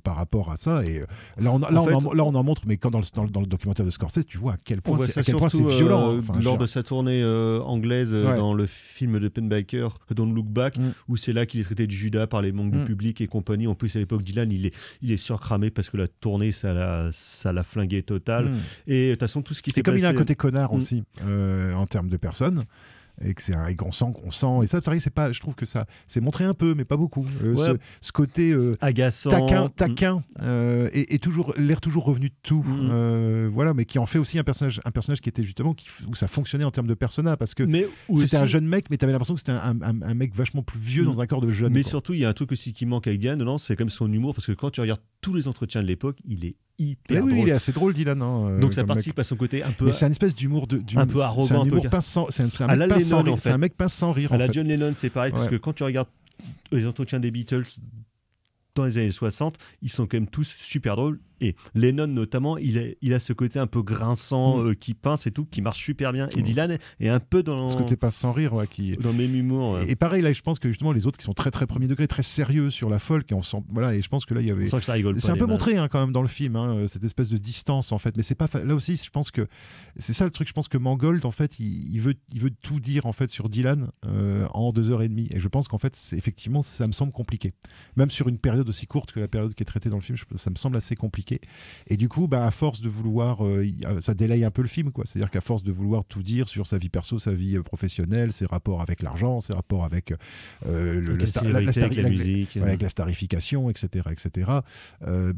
par rapport à ça, et là on en montre, mais quand dans le documentaire de Scorsese tu vois à quel point c'est violent, lors de sa tournée anglaise dans le film de Pennebaker, Don't Look Back, où c'est là qu'il est traité de Judas par les manques du public et compagnie. En plus à l'époque, Dylan il est surcramé parce que la tournée ça l'a flingué total. Et de toute façon tout ce qui s'est comme passé, il a un côté connard aussi en termes de personnes, et que c'est un qu'on sent, et ça c'est vrai, je trouve que ça c'est montré un peu mais pas beaucoup, ce côté agaçant, taquin, et toujours l'air toujours revenu de tout, voilà, mais qui en fait aussi un personnage qui était justement où ça fonctionnait en termes de persona, parce que c'était un jeune mec mais t'avais l'impression que c'était un mec vachement plus vieux dans un corps de jeune, mais quoi. surtout il y a un truc aussi qui manque avec Dylan, c'est comme son humour, parce que quand tu regardes tous les entretiens de l'époque, il est hyper drôle. Il est assez drôle, Dylan, donc ça participe à son côté un peu, mais c'est une espèce d'humour un peu arrogant, c'est un humour pince sans, c'est un mec pince sans rire, à la John Lennon, c'est pareil, parce que quand tu regardes les entretiens des Beatles dans les années 60, ils sont quand même tous super drôles, et Lennon notamment, il a ce côté un peu grinçant qui pince et tout, qui marche super bien, et Dylan est un peu dans ce côté pince sans rire, dans le même humour, et pareil là, je pense que justement les autres qui sont très très premier degré, très sérieux sur la folk, et on sent, voilà, et je pense que là il y avait, que ça rigole c'est un peu montré quand même dans le film, cette espèce de distance en fait, mais c'est pas là aussi, je pense que c'est ça le truc, je pense que Mangold en fait il veut tout dire en fait sur Dylan en 2h30, et je pense qu'en fait effectivement ça me semble compliqué, même sur une période aussi courte que la période qui est traitée dans le film, ça me semble assez compliqué. Et du coup, à force de vouloir, ça délaye un peu le film, quoi. C'est-à-dire qu'à force de vouloir tout dire sur sa vie perso, sa vie professionnelle, ses rapports avec l'argent, ses rapports avec avec la starification, etc.,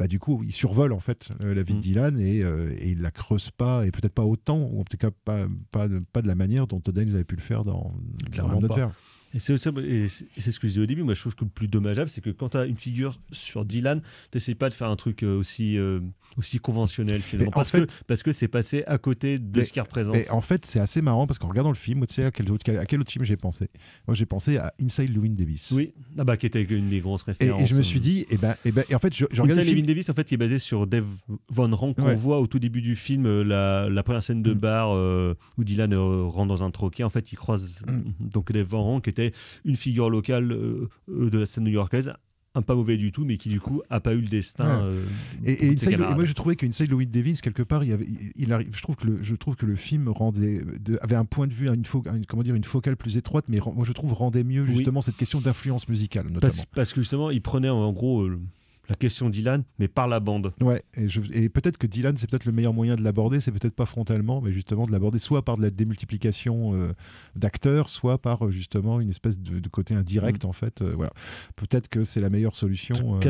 du coup, il survole en fait la vie de Dylan, et il la creuse pas, et peut-être pas autant, ou en tout cas pas de la manière dont Todd Haynes avait pu le faire dans Notre Verre. Et c'est ce que je disais au début. Moi, je trouve que le plus dommageable, c'est que quand tu as une figure sur Dylan, tu n'essaies pas de faire un truc aussi conventionnel, finalement. Parce que c'est passé à côté de ce qui représente. Et en fait, c'est assez marrant, parce qu'en regardant le film, tu sais à quel autre film j'ai pensé ? Moi, j'ai pensé à Inside Llewyn Davis. Oui, qui était une des grosses références. Et je me suis dit, et en fait, je regarde Inside Llewyn Davis, en fait, qui est basé sur Dave Von Rank, qu'on voit au tout début du film, la première scène de bar où Dylan rentre dans un troquet. En fait, il croise donc Dave Von Rank, qui était une figure locale de la scène new-yorkaise, un pas mauvais du tout, mais qui du coup a pas eu le destin. Et moi je trouvais qu'Inside Llewyn Davis, quelque part, je trouve que le film avait un point de vue, une focale plus étroite, mais moi je trouve rendait mieux justement cette question d'influence musicale, notamment. Parce que justement, il prenait en gros la question Dylan, mais par la bande. Ouais, et peut-être que Dylan, c'est peut-être le meilleur moyen de l'aborder, c'est peut-être pas frontalement, mais justement de l'aborder soit par de la démultiplication d'acteurs, soit par justement une espèce de côté indirect, en fait. Voilà. Peut-être que c'est la meilleure solution.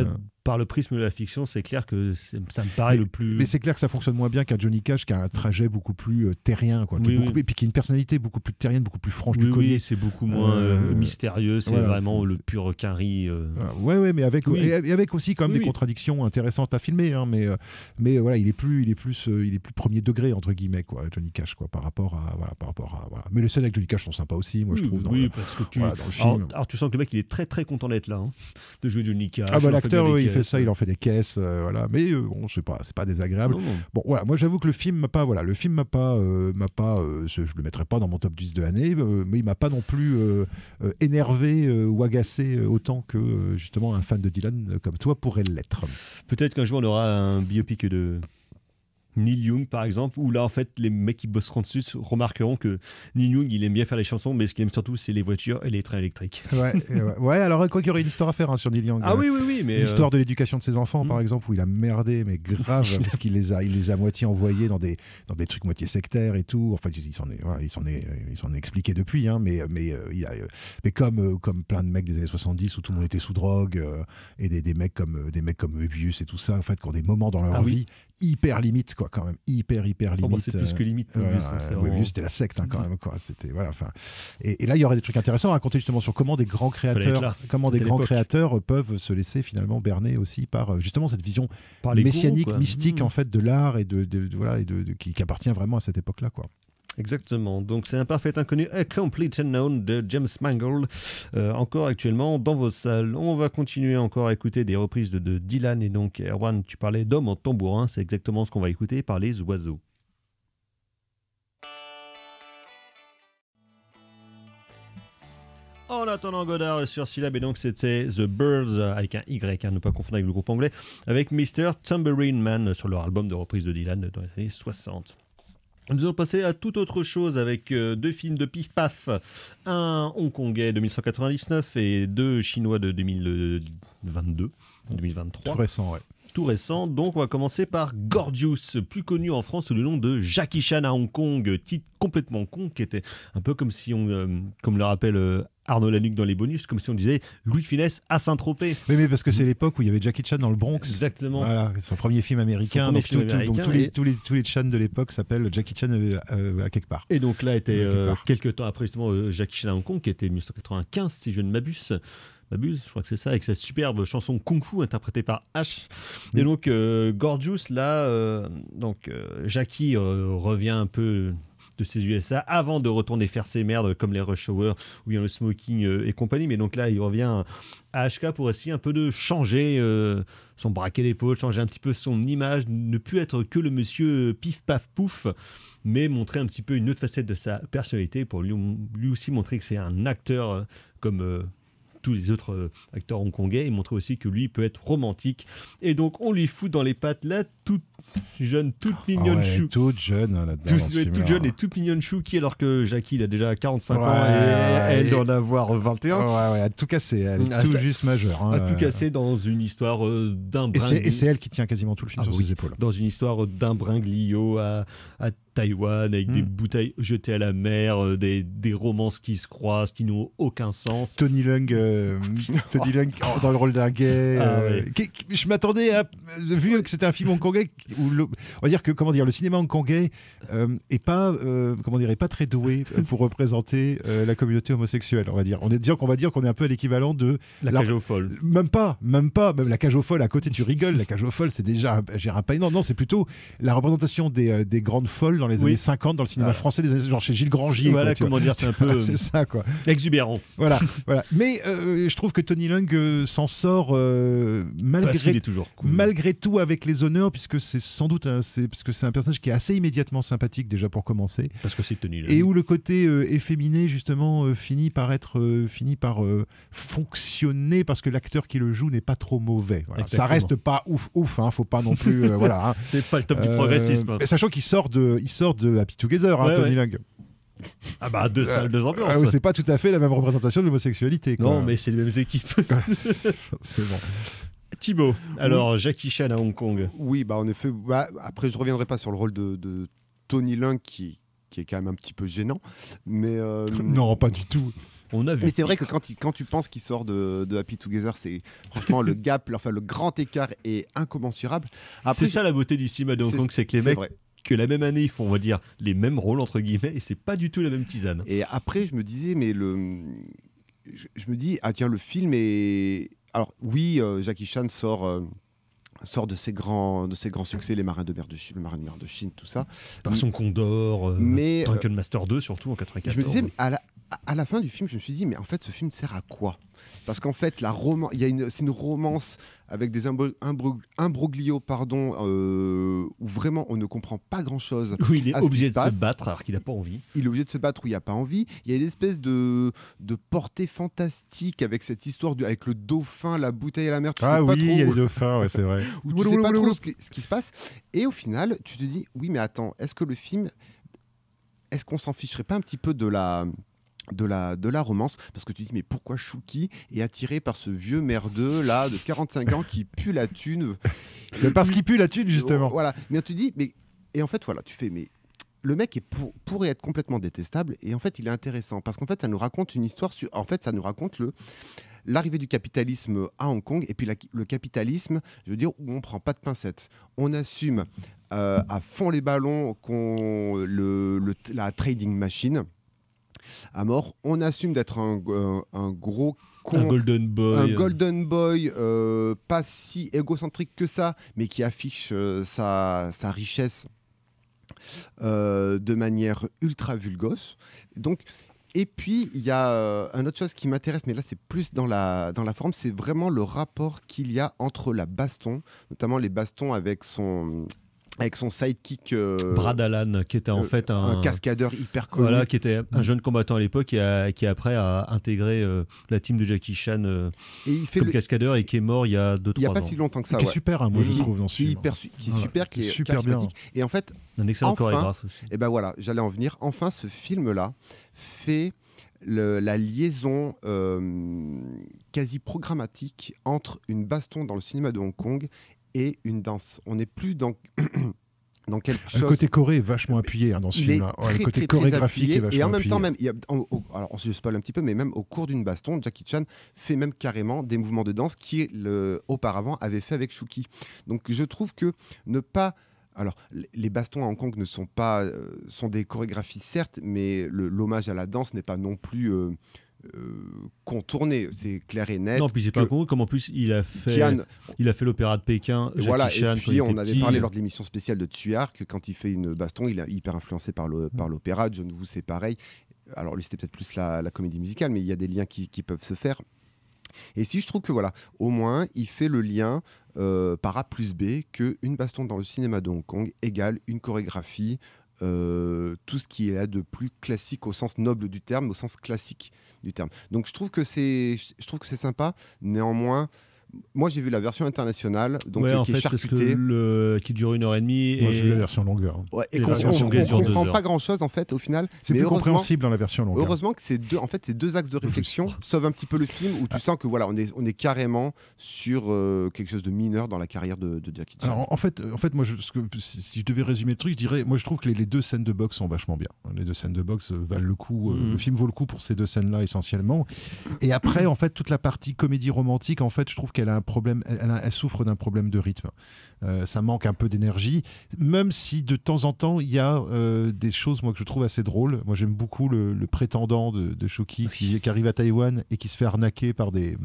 Par le prisme de la fiction, c'est clair que ça me paraît le plus... Mais c'est clair que ça fonctionne moins bien qu'à Johnny Cash, qui a un trajet beaucoup plus terrien, quoi, et puis qui a une personnalité beaucoup plus terrienne, beaucoup plus franche du collier. Oui, c'est beaucoup moins mystérieux, c'est vraiment le pur Quinry. Mais avec aussi quand même des contradictions intéressantes à filmer, hein, mais voilà, il est plus premier degré entre guillemets, quoi, Johnny Cash, quoi, par rapport à voilà. Mais les scènes avec Johnny Cash sont sympas aussi, moi je trouve. Parce que dans le film. Alors tu sens que le mec il est très très content d'être là, de jouer Johnny Cash. L'acteur, il fait ça, il en fait des caisses, voilà. Mais bon, c'est pas désagréable. Non. Bon, voilà, moi j'avoue que le film m'a pas, je le mettrai pas dans mon top 10 de l'année, mais il m'a pas non plus énervé ou agacé autant que justement un fan de Dylan comme toi pourrait l'être. Peut-être qu'un jour on aura un biopic de Neil Young par exemple, où là en fait les mecs qui bosseront dessus remarqueront que Neil Young il aime bien faire les chansons, mais ce qu'il aime surtout c'est les voitures et les trains électriques. Ouais, alors quoi qu'il y aurait une histoire à faire sur Neil Young. Ah oui, mais l'histoire de l'éducation de ses enfants par exemple, où il a merdé, mais grave, parce qu'il les a moitié envoyés dans des trucs moitié sectaires et tout. Enfin, il s'en est expliqué depuis, hein, mais comme plein de mecs des années 70 où tout le monde était sous drogue, et des mecs comme Möbius et tout ça, en fait, qui ont des moments dans leur vie hyper limite, quoi, quand même, hyper limite. C'est plus que limite. Möbius, c'était la secte, hein, quand même, quoi. C'était et là il y aurait des trucs intéressants à raconter justement sur comment des grands créateurs peuvent se laisser finalement berner aussi par justement cette vision messianique, mystique en fait de l'art et qui appartient vraiment à cette époque-là, quoi. Exactement, donc c'est Un Parfait Inconnu, A Complete Unknown de James Mangold, encore actuellement dans vos salles. On va continuer encore à écouter des reprises de Dylan, et donc Erwan, tu parlais d'Homme en tambourin, c'est exactement ce qu'on va écouter par les oiseaux. En attendant Godard sur Syllab, et donc c'était The Birds avec un Y, ne pas confondre avec le groupe anglais, avec Mr. Tambourine Man sur leur album de reprise de Dylan dans les années 60. Nous allons passer à toute autre chose avec deux films de Pif Paf, un hongkongais de 1999 et deux chinois de 2023. Tout récent, ouais. Tout récent, donc on va commencer par Gorgeous, plus connu en France sous le nom de Jackie Chan à Hong Kong, titre complètement con, qui était un peu comme si comme le rappelle Arnaud Lanuc dans les bonus, comme si on disait Louis de Funès à Saint-Tropez. Oui, mais parce que c'est l'époque où il y avait Jackie Chan dans le Bronx. Exactement. Voilà, son premier film américain. Donc tous les Chan de l'époque s'appellent Jackie Chan à quelque part. Et donc là était quelques temps après justement Jackie Chan à Hong Kong, qui était 1995 si je ne m'abuse, je crois que c'est ça, avec sa superbe chanson Kung Fu interprétée par H. Et donc Gorgeous, là, Jackie revient un peu de ses USA avant de retourner faire ses merdes comme les Rush Hour ou bien le Smoking et compagnie, mais donc là il revient à HK pour essayer un peu de changer son braquet d'épaule, changer un petit peu son image, ne plus être que le monsieur pif paf pouf, mais montrer un petit peu une autre facette de sa personnalité pour lui aussi montrer que c'est un acteur comme tous les autres acteurs hongkongais, et montrer aussi que lui peut être romantique. Et donc on lui fout dans les pattes là toute jeune, toute mignonne chou. Toute jeune là-dedans. Toute jeune et toute mignonne chouki, alors que Jackie il a déjà 45 ans et elle doit en avoir 21. Ouais, elle a tout cassé, elle est tout juste majeure. Elle a tout cassé dans une histoire d'un bringuillo. Et c'est elle qui tient quasiment tout le film sur ses épaules. Dans une histoire d'un bringuillo à Taïwan, avec des bouteilles jetées à la mer, des romances qui se croisent, qui n'ont aucun sens. Tony Leung dans le rôle d'un gay. Je m'attendais à, vu que c'était un film hongkongais, où on va dire que le cinéma hongkongais est pas très doué pour représenter la communauté homosexuelle. On va dire qu'on est un peu à l'équivalent de la cage aux folles. Même la cage aux folles à côté, tu rigoles. La cage aux folles, c'est déjà pas énorme. Non, c'est plutôt la représentation des grandes folles dans les années 50 dans le cinéma français, des années, genre chez Gilles Grangier. Voilà, comment dire, c'est un peu c'est ça, quoi. Exubérant. Voilà. Mais je trouve que Tony Leung s'en sort malgré tout avec les honneurs, puisque c'est sans doute parce que c'est un personnage qui est assez immédiatement sympathique déjà pour commencer. Parce que c'est Tony Leung. Et où le côté efféminé justement finit par fonctionner parce que l'acteur qui le joue n'est pas trop mauvais. Voilà. Ça reste pas ouf, hein, faut pas non plus c'est pas le top du progressisme. Sachant qu'il sort de Happy Together, Tony Leung. Ah bah deux ambiances. C'est pas tout à fait la même représentation de l'homosexualité, quoi. Non, mais c'est les mêmes équipes. C'est bon. Thibaut, alors Jackie Chan à Hong Kong. Oui, en effet. Après, je reviendrai pas sur le rôle de Tony Leung qui est quand même un petit peu gênant, mais non, pas du tout. On a vu. Mais c'est vrai que quand tu penses qu'il sort de Happy Together, c'est franchement le gap, le grand écart est incommensurable. Après, c'est ça la beauté du cinéma de Hong Kong, c'est que les mecs que la même année ils font, on va dire, les mêmes rôles entre guillemets, et c'est pas du tout la même tisane. Et après je me disais, mais je me dis, tiens, le film est... Alors oui, Jackie Chan sort de ses grands succès, Les Marins de mer de Chine, tout ça. Par son Condor, Drunken Master 2 surtout en 94. Je me disais, à à la fin du film, je me suis dit, mais en fait, ce film sert à quoi? Parce qu'en fait, c'est une romance avec des imbroglios, où vraiment on ne comprend pas grand-chose. Où il est obligé de se battre alors qu'il n'a pas envie. Il est obligé de se battre où il n'a pas envie. Il y a une espèce de portée fantastique avec cette histoire avec le dauphin, la bouteille à la mer. Il y a les dauphins, ouais, c'est vrai. Où tu sais pas trop ce qui se passe. Et au final, tu te dis, oui, mais attends, est-ce que le film, est-ce qu'on s'en ficherait pas un petit peu de la romance, parce que tu dis mais pourquoi Chouki est attiré par ce vieux merdeux là de 45 ans qui pue la thune? Parce qu'il pue la thune justement. Voilà, mais tu dis et en fait voilà, tu fais mais le mec pourrait être complètement détestable et en fait il est intéressant parce qu'en fait ça nous raconte une histoire ça nous raconte l'arrivée du capitalisme à Hong Kong et puis le capitalisme, je veux dire, où on prend pas de pincettes, on assume à fond les ballons la trading machine à mort, on assume d'être un gros con, un golden boy, pas si égocentrique que ça, mais qui affiche sa richesse de manière ultra vulgose. Donc, et puis il y a une autre chose qui m'intéresse, mais là c'est plus dans la forme, c'est vraiment le rapport qu'il y a entre la baston, notamment les bastons avec son sidekick Brad Allan, qui était en fait un cascadeur hyper connu. Voilà, qui était un jeune combattant à l'époque et qui après a intégré la team de Jackie Chan comme cascadeur et qui est mort il y a 2-3 ans. Il n'y a pas si longtemps que ça. Qui est super, moi je trouve dans ce film. Qui est super bien. Et en fait, un excellent chorégraphe aussi. Et ben voilà, j'allais en venir. Enfin, ce film-là fait la liaison quasi programmatique entre une baston dans le cinéma de Hong Kong et une danse. On n'est plus dans quelque chose... Le côté choré est vachement appuyé dans ce film-là. Le côté chorégraphique est vachement appuyé. Et en même temps, même, alors je spoil un petit peu, mais même au cours d'une baston, Jackie Chan fait même carrément des mouvements de danse qui, auparavant, avait fait avec Chouki. Donc je trouve que ne pas... Alors, les bastons à Hong Kong ne sont pas... sont des chorégraphies, certes, mais l'hommage à la danse n'est pas non plus... contourné, c'est clair et net. Non, puis c'est pas con, comme en plus il a fait l'opéra de Pékin. Voilà, Chan, et puis on avait parlé lors de l'émission spéciale de Tsuyar que quand il fait une baston, il est hyper influencé par l'opéra. John Woo, c'est pareil. Alors lui, c'était peut-être plus la comédie musicale, mais il y a des liens qui peuvent se faire. Et si je trouve que voilà, au moins, il fait le lien par A plus B qu'une baston dans le cinéma de Hong Kong égale une chorégraphie. Tout ce qui est là de plus classique au sens noble du terme, au sens classique du terme. Donc je trouve que c'est sympa. Néanmoins, moi j'ai vu la version internationale, donc qui est charcutée, qui dure 1h30. Moi j'ai vu la version longueur. Ouais, et on comprend pas grand chose en fait au final. C'est plus compréhensible dans la version longueur. Heureusement que ces deux axes de réflexion sauvent un petit peu le film où tu sens que voilà, on est carrément sur quelque chose de mineur dans la carrière de Jackie Chan. Alors en fait moi si je devais résumer le truc, je dirais, moi je trouve que les deux scènes de boxe sont vachement bien. Les deux scènes de boxe valent le coup. Le film vaut le coup pour ces deux scènes-là essentiellement. Et après en fait toute la partie comédie romantique, en fait je trouve qu'elle a un problème, elle souffre d'un problème de rythme. Ça manque un peu d'énergie, même si de temps en temps il y a des choses moi que je trouve assez drôles. Moi j'aime beaucoup le prétendant de Chouki qui arrive à Taïwan et qui se fait arnaquer par des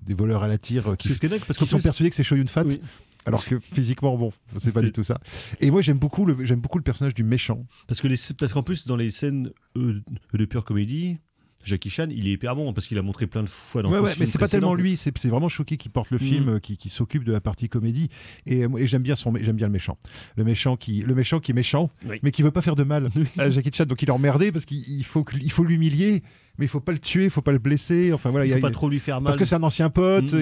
voleurs à la tire qui sont persuadés que c'est Chow Yun-fat. Oui. Alors que physiquement, bon, c'est pas du tout ça. Et moi, j'aime beaucoup le personnage du méchant. Parce qu'en plus, dans les scènes de pure comédie, Jackie Chan, il est hyper bon parce qu'il a montré plein de fois dans le film. Mais c'est pas tellement lui, c'est vraiment Chouki qui porte le film, qui s'occupe de la partie comédie. Et j'aime bien le méchant. Le méchant qui est méchant, oui, mais qui veut pas faire de mal à Jackie Chan. Donc il est emmerdé parce qu'il faut l'humilier. Mais il faut pas le tuer, il faut pas le blesser. Enfin voilà, il faut pas trop lui faire mal parce que c'est un ancien pote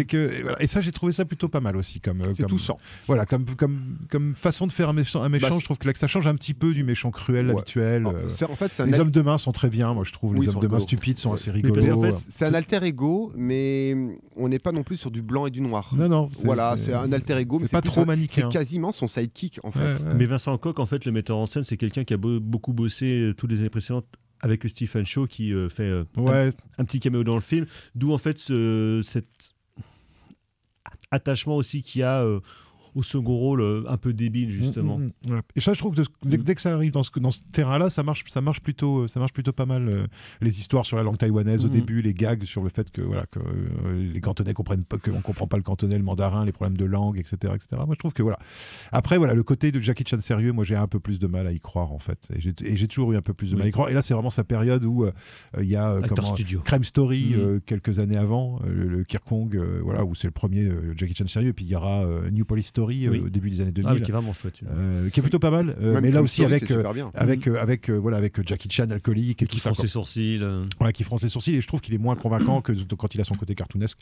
et ça j'ai trouvé ça plutôt pas mal aussi c'est touchant. Voilà, comme façon de faire un méchant. Je trouve que ça change un petit peu du méchant cruel habituel. Les hommes de main sont très bien, moi je trouve. Les hommes de main stupides sont assez rigolos. En fait, c'est un alter ego, mais on n'est pas non plus sur du blanc et du noir. Non. C'est un alter ego, mais c'est pas trop manichéen. C'est quasiment son sidekick en fait. Mais Vincent Koch, en fait, le metteur en scène, c'est quelqu'un qui a beaucoup bossé toutes les années précédentes avec Stephen Chow qui fait un petit caméo dans le film, d'où en fait cet attachement aussi qu'il y a au second rôle un peu débile justement. Ouais. Et ça, je trouve que dès que ça arrive dans ce terrain-là, ça marche plutôt pas mal. Les histoires sur la langue taïwanaise au début, les gags sur le fait que les Cantonais comprennent pas, qu'on comprend pas le cantonais, le mandarin, les problèmes de langue, etc., etc. Moi, je trouve que voilà. Après, voilà, le côté de Jackie Chan sérieux, moi, j'ai un peu plus de mal à y croire en fait. Et j'ai toujours eu un peu plus de mal à y croire. Et là, c'est vraiment sa période où il y a Crime Story quelques années avant, le Kirkong, voilà, où c'est le premier Jackie Chan sérieux. Et puis il y aura New Police Story au début des années 2000, qui est vraiment chouette, qui est plutôt pas mal. Mais là aussi Story, avec Jackie Chan alcoolique et tout ça. Qui fronce les sourcils. Voilà, qui fronce les sourcils. Et je trouve qu'il est moins convaincant que quand il a son côté cartoonesque.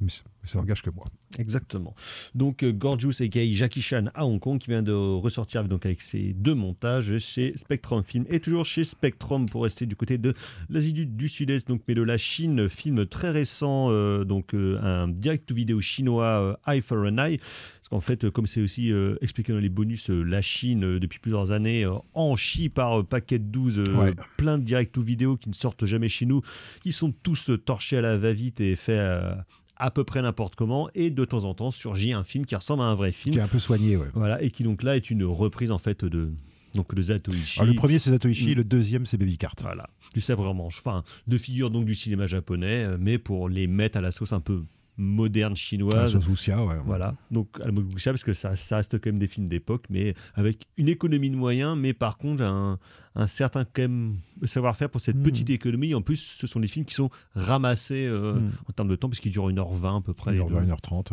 Mais ça n'engage que moi. Exactement. Donc Gorgeous aka Jackie Chan à Hong Kong qui vient de ressortir donc avec ses 2 montages chez Spectrum Film et toujours chez Spectrum pour rester du côté de l'Asie du Sud-Est donc mais de la Chine, film très récent un direct-to-vidéo chinois Eye for an Eye. Parce qu'en fait, comme c'est aussi expliqué dans les bonus, la Chine, depuis plusieurs années, en chie par paquet de 12, plein de direct-to-vidéo qui ne sortent jamais chez nous, qui sont tous torchés à la va-vite et faits à peu près n'importe comment, et de temps en temps surgit un film qui ressemble à un vrai film. Qui est un peu soigné, Voilà, et qui donc là est une reprise en fait de Zatoichi. Alors, le premier c'est Zatoichi, le deuxième c'est Baby Cart. Voilà, du sabre-manche, enfin, de figures donc du cinéma japonais, mais pour les mettre à la sauce un peu moderne chinoise. À la sauce wuxia, Voilà, donc à la mode wuxia, parce que ça reste quand même des films d'époque, mais avec une économie de moyens, mais par contre un certain quand même savoir-faire pour cette petite économie. En plus, ce sont des films qui sont ramassés en termes de temps, puisqu'ils durent 1h20 à peu près. 1h20, 1h30.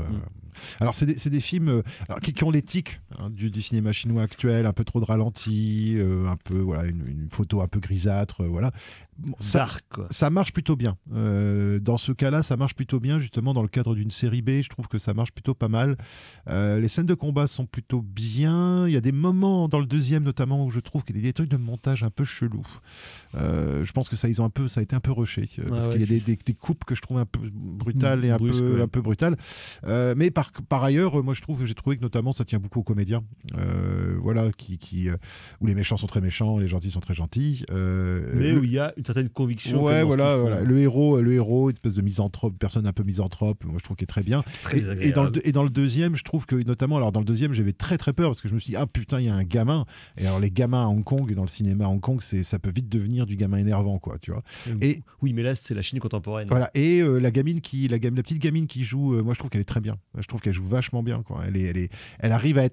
Alors, c'est des films qui ont l'éthique du cinéma chinois actuel, un peu trop de ralenti, un peu, voilà, une photo un peu grisâtre, voilà. Bon, ça marche plutôt bien. Dans ce cas-là, ça marche plutôt bien, justement, dans le cadre d'une série B. Je trouve que ça marche plutôt pas mal. Les scènes de combat sont plutôt bien. Il y a des moments, dans le deuxième notamment, où je trouve qu'il y a des trucs de montage un peu chelou. Je pense que ça a été un peu rushé, parce qu'il y a des coupes que je trouve un peu brutales et un peu brutales. Mais par ailleurs, moi j'ai trouvé que notamment ça tient beaucoup aux comédiens, voilà, où les méchants sont très méchants, les gentils sont très gentils. Mais où il y a une certaine conviction. Ouais, voilà. Le héros, une espèce de misanthrope, personne un peu misanthrope, moi je trouve qu'il est très bien. Et dans le deuxième, je trouve que notamment, alors dans le deuxième, j'avais très très peur parce que je me suis dit, ah putain, il y a un gamin. Et alors les gamins à Hong Kong, dans le cinéma à Hong Kong, ça peut vite devenir du gamin énervant, quoi, tu vois. Oui, mais là c'est la Chine contemporaine. Voilà. Et la petite gamine qui joue, moi je trouve qu'elle est très bien. Je trouve qu'elle joue vachement bien, quoi. Elle arrive à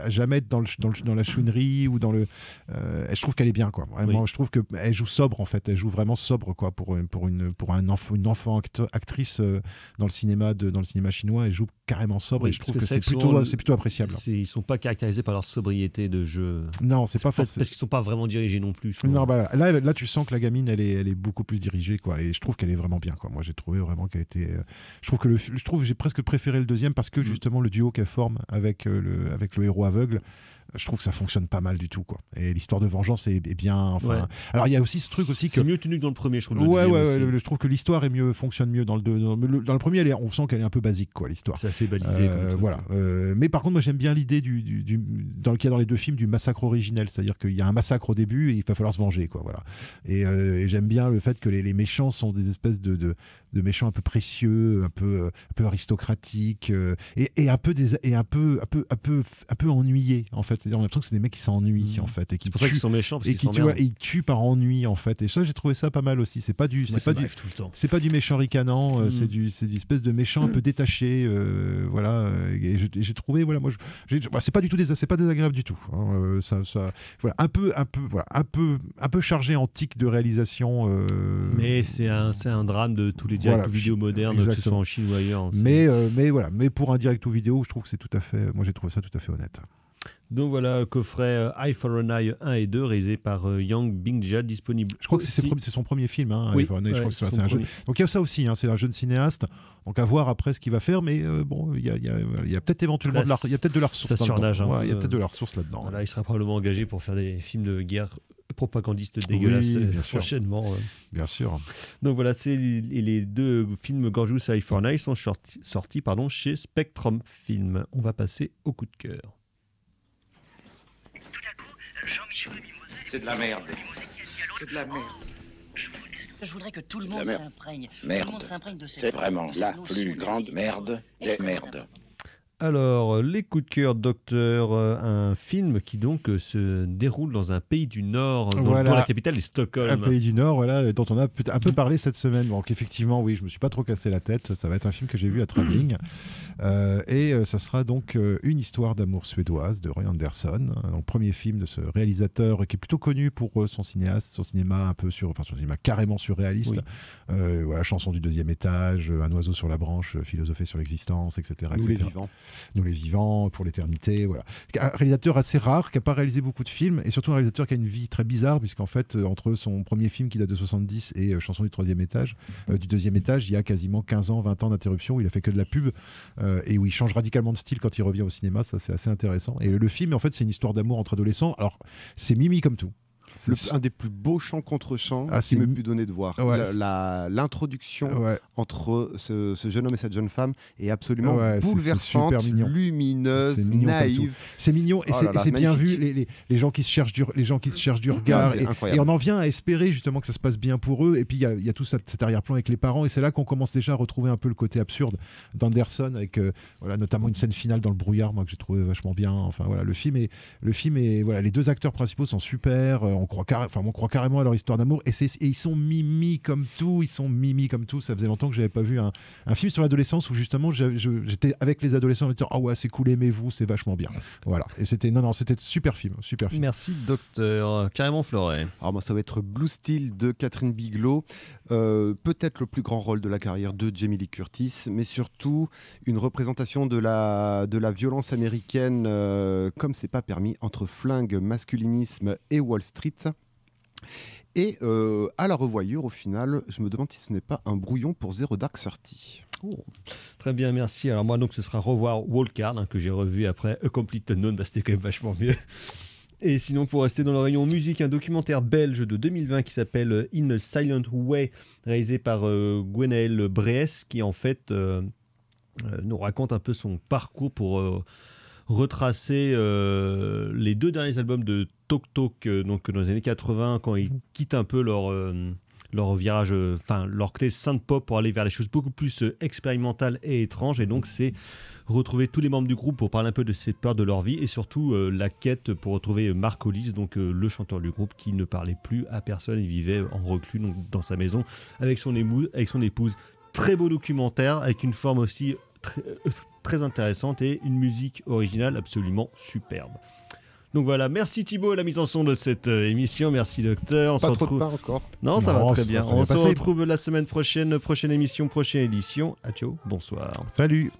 jamais être dans la chouinerie ou dans le. Je trouve qu'elle est bien, quoi. Vraiment, je trouve qu'elle joue sobre, en fait. Elle joue vraiment sobre, quoi, pour une enfant actrice dans le cinéma chinois. Elle joue carrément sobre, et je trouve que c'est plutôt appréciable. Ils sont pas caractérisés par leur sobriété de jeu. Non, c'est pas forcément. Parce qu'ils sont pas vraiment dirigés non plus. Non, bah, là, tu sens que la gamine, elle est beaucoup plus dirigée, quoi. Et je trouve qu'elle est vraiment bien, quoi. Moi, j'ai trouvé vraiment qu'elle était. Je trouve que j'ai presque préféré le deuxième parce que justement le duo qu'elle forme avec le héros aveugle. Je trouve que ça fonctionne pas mal du tout, quoi. Et l'histoire de vengeance est bien. Enfin, alors il y a aussi ce truc aussi que c'est mieux tenu que dans le premier, je trouve. Je trouve que l'histoire fonctionne mieux dans le deux. Dans le premier, on sent qu'elle est un peu basique, quoi, l'histoire. C'est assez balisé. Voilà. Mais par contre, moi j'aime bien l'idée dans les deux films, du massacre originel, c'est-à-dire qu'il y a un massacre au début et il va falloir se venger, quoi. Voilà. Et j'aime bien le fait que les méchants sont des espèces de méchants un peu précieux, un peu aristocratiques, et un peu ennuyés, en fait. C'est-à-dire, on a l'impression que c'est des mecs qui s'ennuient, en fait, et qui tuent, sont méchants parce et ils tuent par ennui, en fait. Et ça, j'ai trouvé ça pas mal aussi. C'est pas du méchant ricanant, c'est une espèce de méchant un peu détaché, voilà. Et j'ai trouvé, voilà, moi, c'est pas désagréable du tout. Hein, voilà, un peu chargé en tic de réalisation. Mais c'est un drame de tous les direct vidéo modernes, que ce soit en Chine ou ailleurs. Mais pour un direct vidéo, je trouve que c'est tout à fait. Moi, j'ai trouvé ça tout à fait honnête. Donc voilà, coffret Eye for an Eye 1 et 2, réalisé par Yang Bingjia, disponible. Je crois que c'est son premier film, hein, Eye for an Eye. Je crois que c'est un jeune. Donc il y a ça aussi, hein, c'est un jeune cinéaste. Donc à voir après ce qu'il va faire, mais bon, il y a peut-être éventuellement de la ressource. Ça surnage. Il y a peut-être de la ressource là-dedans. Voilà, il sera probablement engagé pour faire des films de guerre propagandistes dégueulasses prochainement. Bien sûr. Donc voilà, les 2 films Gorgeous et Eye for an Eye sont sortis chez Spectrum Film. On va passer au coup de cœur. C'est de la merde. C'est de la merde. Je voudrais que tout le monde s'imprègne. Merde. Tout le monde s'imprègne de cette. C'est vraiment la plus grande merde des merdes. Alors, les coups de cœur, docteur, un film qui donc se déroule dans un pays du Nord, dont la capitale est Stockholm. Un pays du Nord, voilà, dont on a un peu parlé cette semaine. Donc effectivement, oui, je me suis pas trop cassé la tête. Ça va être un film que j'ai vu à Travelling. Et ça sera donc une histoire d'amour suédoise de Roy Andersson. Donc, premier film de ce réalisateur qui est plutôt connu pour son cinéma un peu son cinéma carrément surréaliste. Oui. Voilà, Chanson du deuxième étage, Un oiseau sur la branche, Philosopher sur l'existence, etc. Nous les vivants. Nous les vivants, Pour l'éternité, voilà. Un réalisateur assez rare, qui n'a pas réalisé beaucoup de films, et surtout un réalisateur qui a une vie très bizarre, puisqu'en fait, entre son premier film qui date de 70 et Chanson du deuxième étage, il y a quasiment 15 ans, 20 ans d'interruption, où il a fait que de la pub, et où il change radicalement de style quand il revient au cinéma, ça c'est assez intéressant. Et le film, en fait, c'est une histoire d'amour entre adolescents. Alors, c'est Mimi comme tout. Un des plus beaux chants contre chants qui me pu donner de voir. Ouais, l'introduction entre ce jeune homme et cette jeune femme est absolument bouleversante, lumineuse, naïve. C'est mignon et c'est bien vu. Les gens qui se cherchent du regard. Et on en vient à espérer justement que ça se passe bien pour eux. Et puis il y a tout cet arrière-plan avec les parents. Et c'est là qu'on commence déjà à retrouver un peu le côté absurde d'Anderson, avec notamment une scène finale dans le brouillard, moi que j'ai trouvé vachement bien. Enfin voilà, le film est voilà, les deux acteurs principaux sont super. On croit carrément à leur histoire d'amour et ils sont mimi comme tout. Ça faisait longtemps que j'avais pas vu un film sur l'adolescence où justement j'étais avec les adolescents en disant ah ouais, c'est cool, aimez-vous, c'est vachement bien. Voilà. Et c'était super film. Merci docteur. Carrément Fleuret. Alors moi ça va être Blue Steel de Catherine Bigelow, peut-être le plus grand rôle de la carrière de Jamie Lee Curtis, mais surtout une représentation de la violence américaine comme c'est pas permis, entre flingue, masculinisme et Wall Street. Et à la revoyure, au final, je me demande si ce n'est pas un brouillon pour Zero Dark 30. Oh, très bien, merci. Alors moi, donc, ce sera revoir Walkard, que j'ai revu après A Complete Unknown, c'était quand même vachement mieux. Et sinon, pour rester dans le rayon musique, un documentaire belge de 2020 qui s'appelle In a Silent Way, réalisé par Gwenaël Brees, qui en fait nous raconte un peu son parcours pour retracer les deux derniers albums de Tok Tok, donc dans les années 80, quand ils quittent un peu leur virage, leur côté synth-pop pour aller vers les choses beaucoup plus expérimentales et étranges. Et donc, c'est retrouver tous les membres du groupe pour parler un peu de cette peur de leur vie et surtout la quête pour retrouver Mark Hollis, donc le chanteur du groupe qui ne parlait plus à personne. Il vivait en reclus donc, dans sa maison avec son épouse. Très beau documentaire avec une forme aussi très intéressante et une musique originale absolument superbe. Donc voilà, merci Thibaut à la mise en son de cette émission, merci docteur. Pas trop de pain encore. Non, ça va très bien. On se retrouve la semaine prochaine, prochaine émission, prochaine édition. Ah ciao, bonsoir. Salut.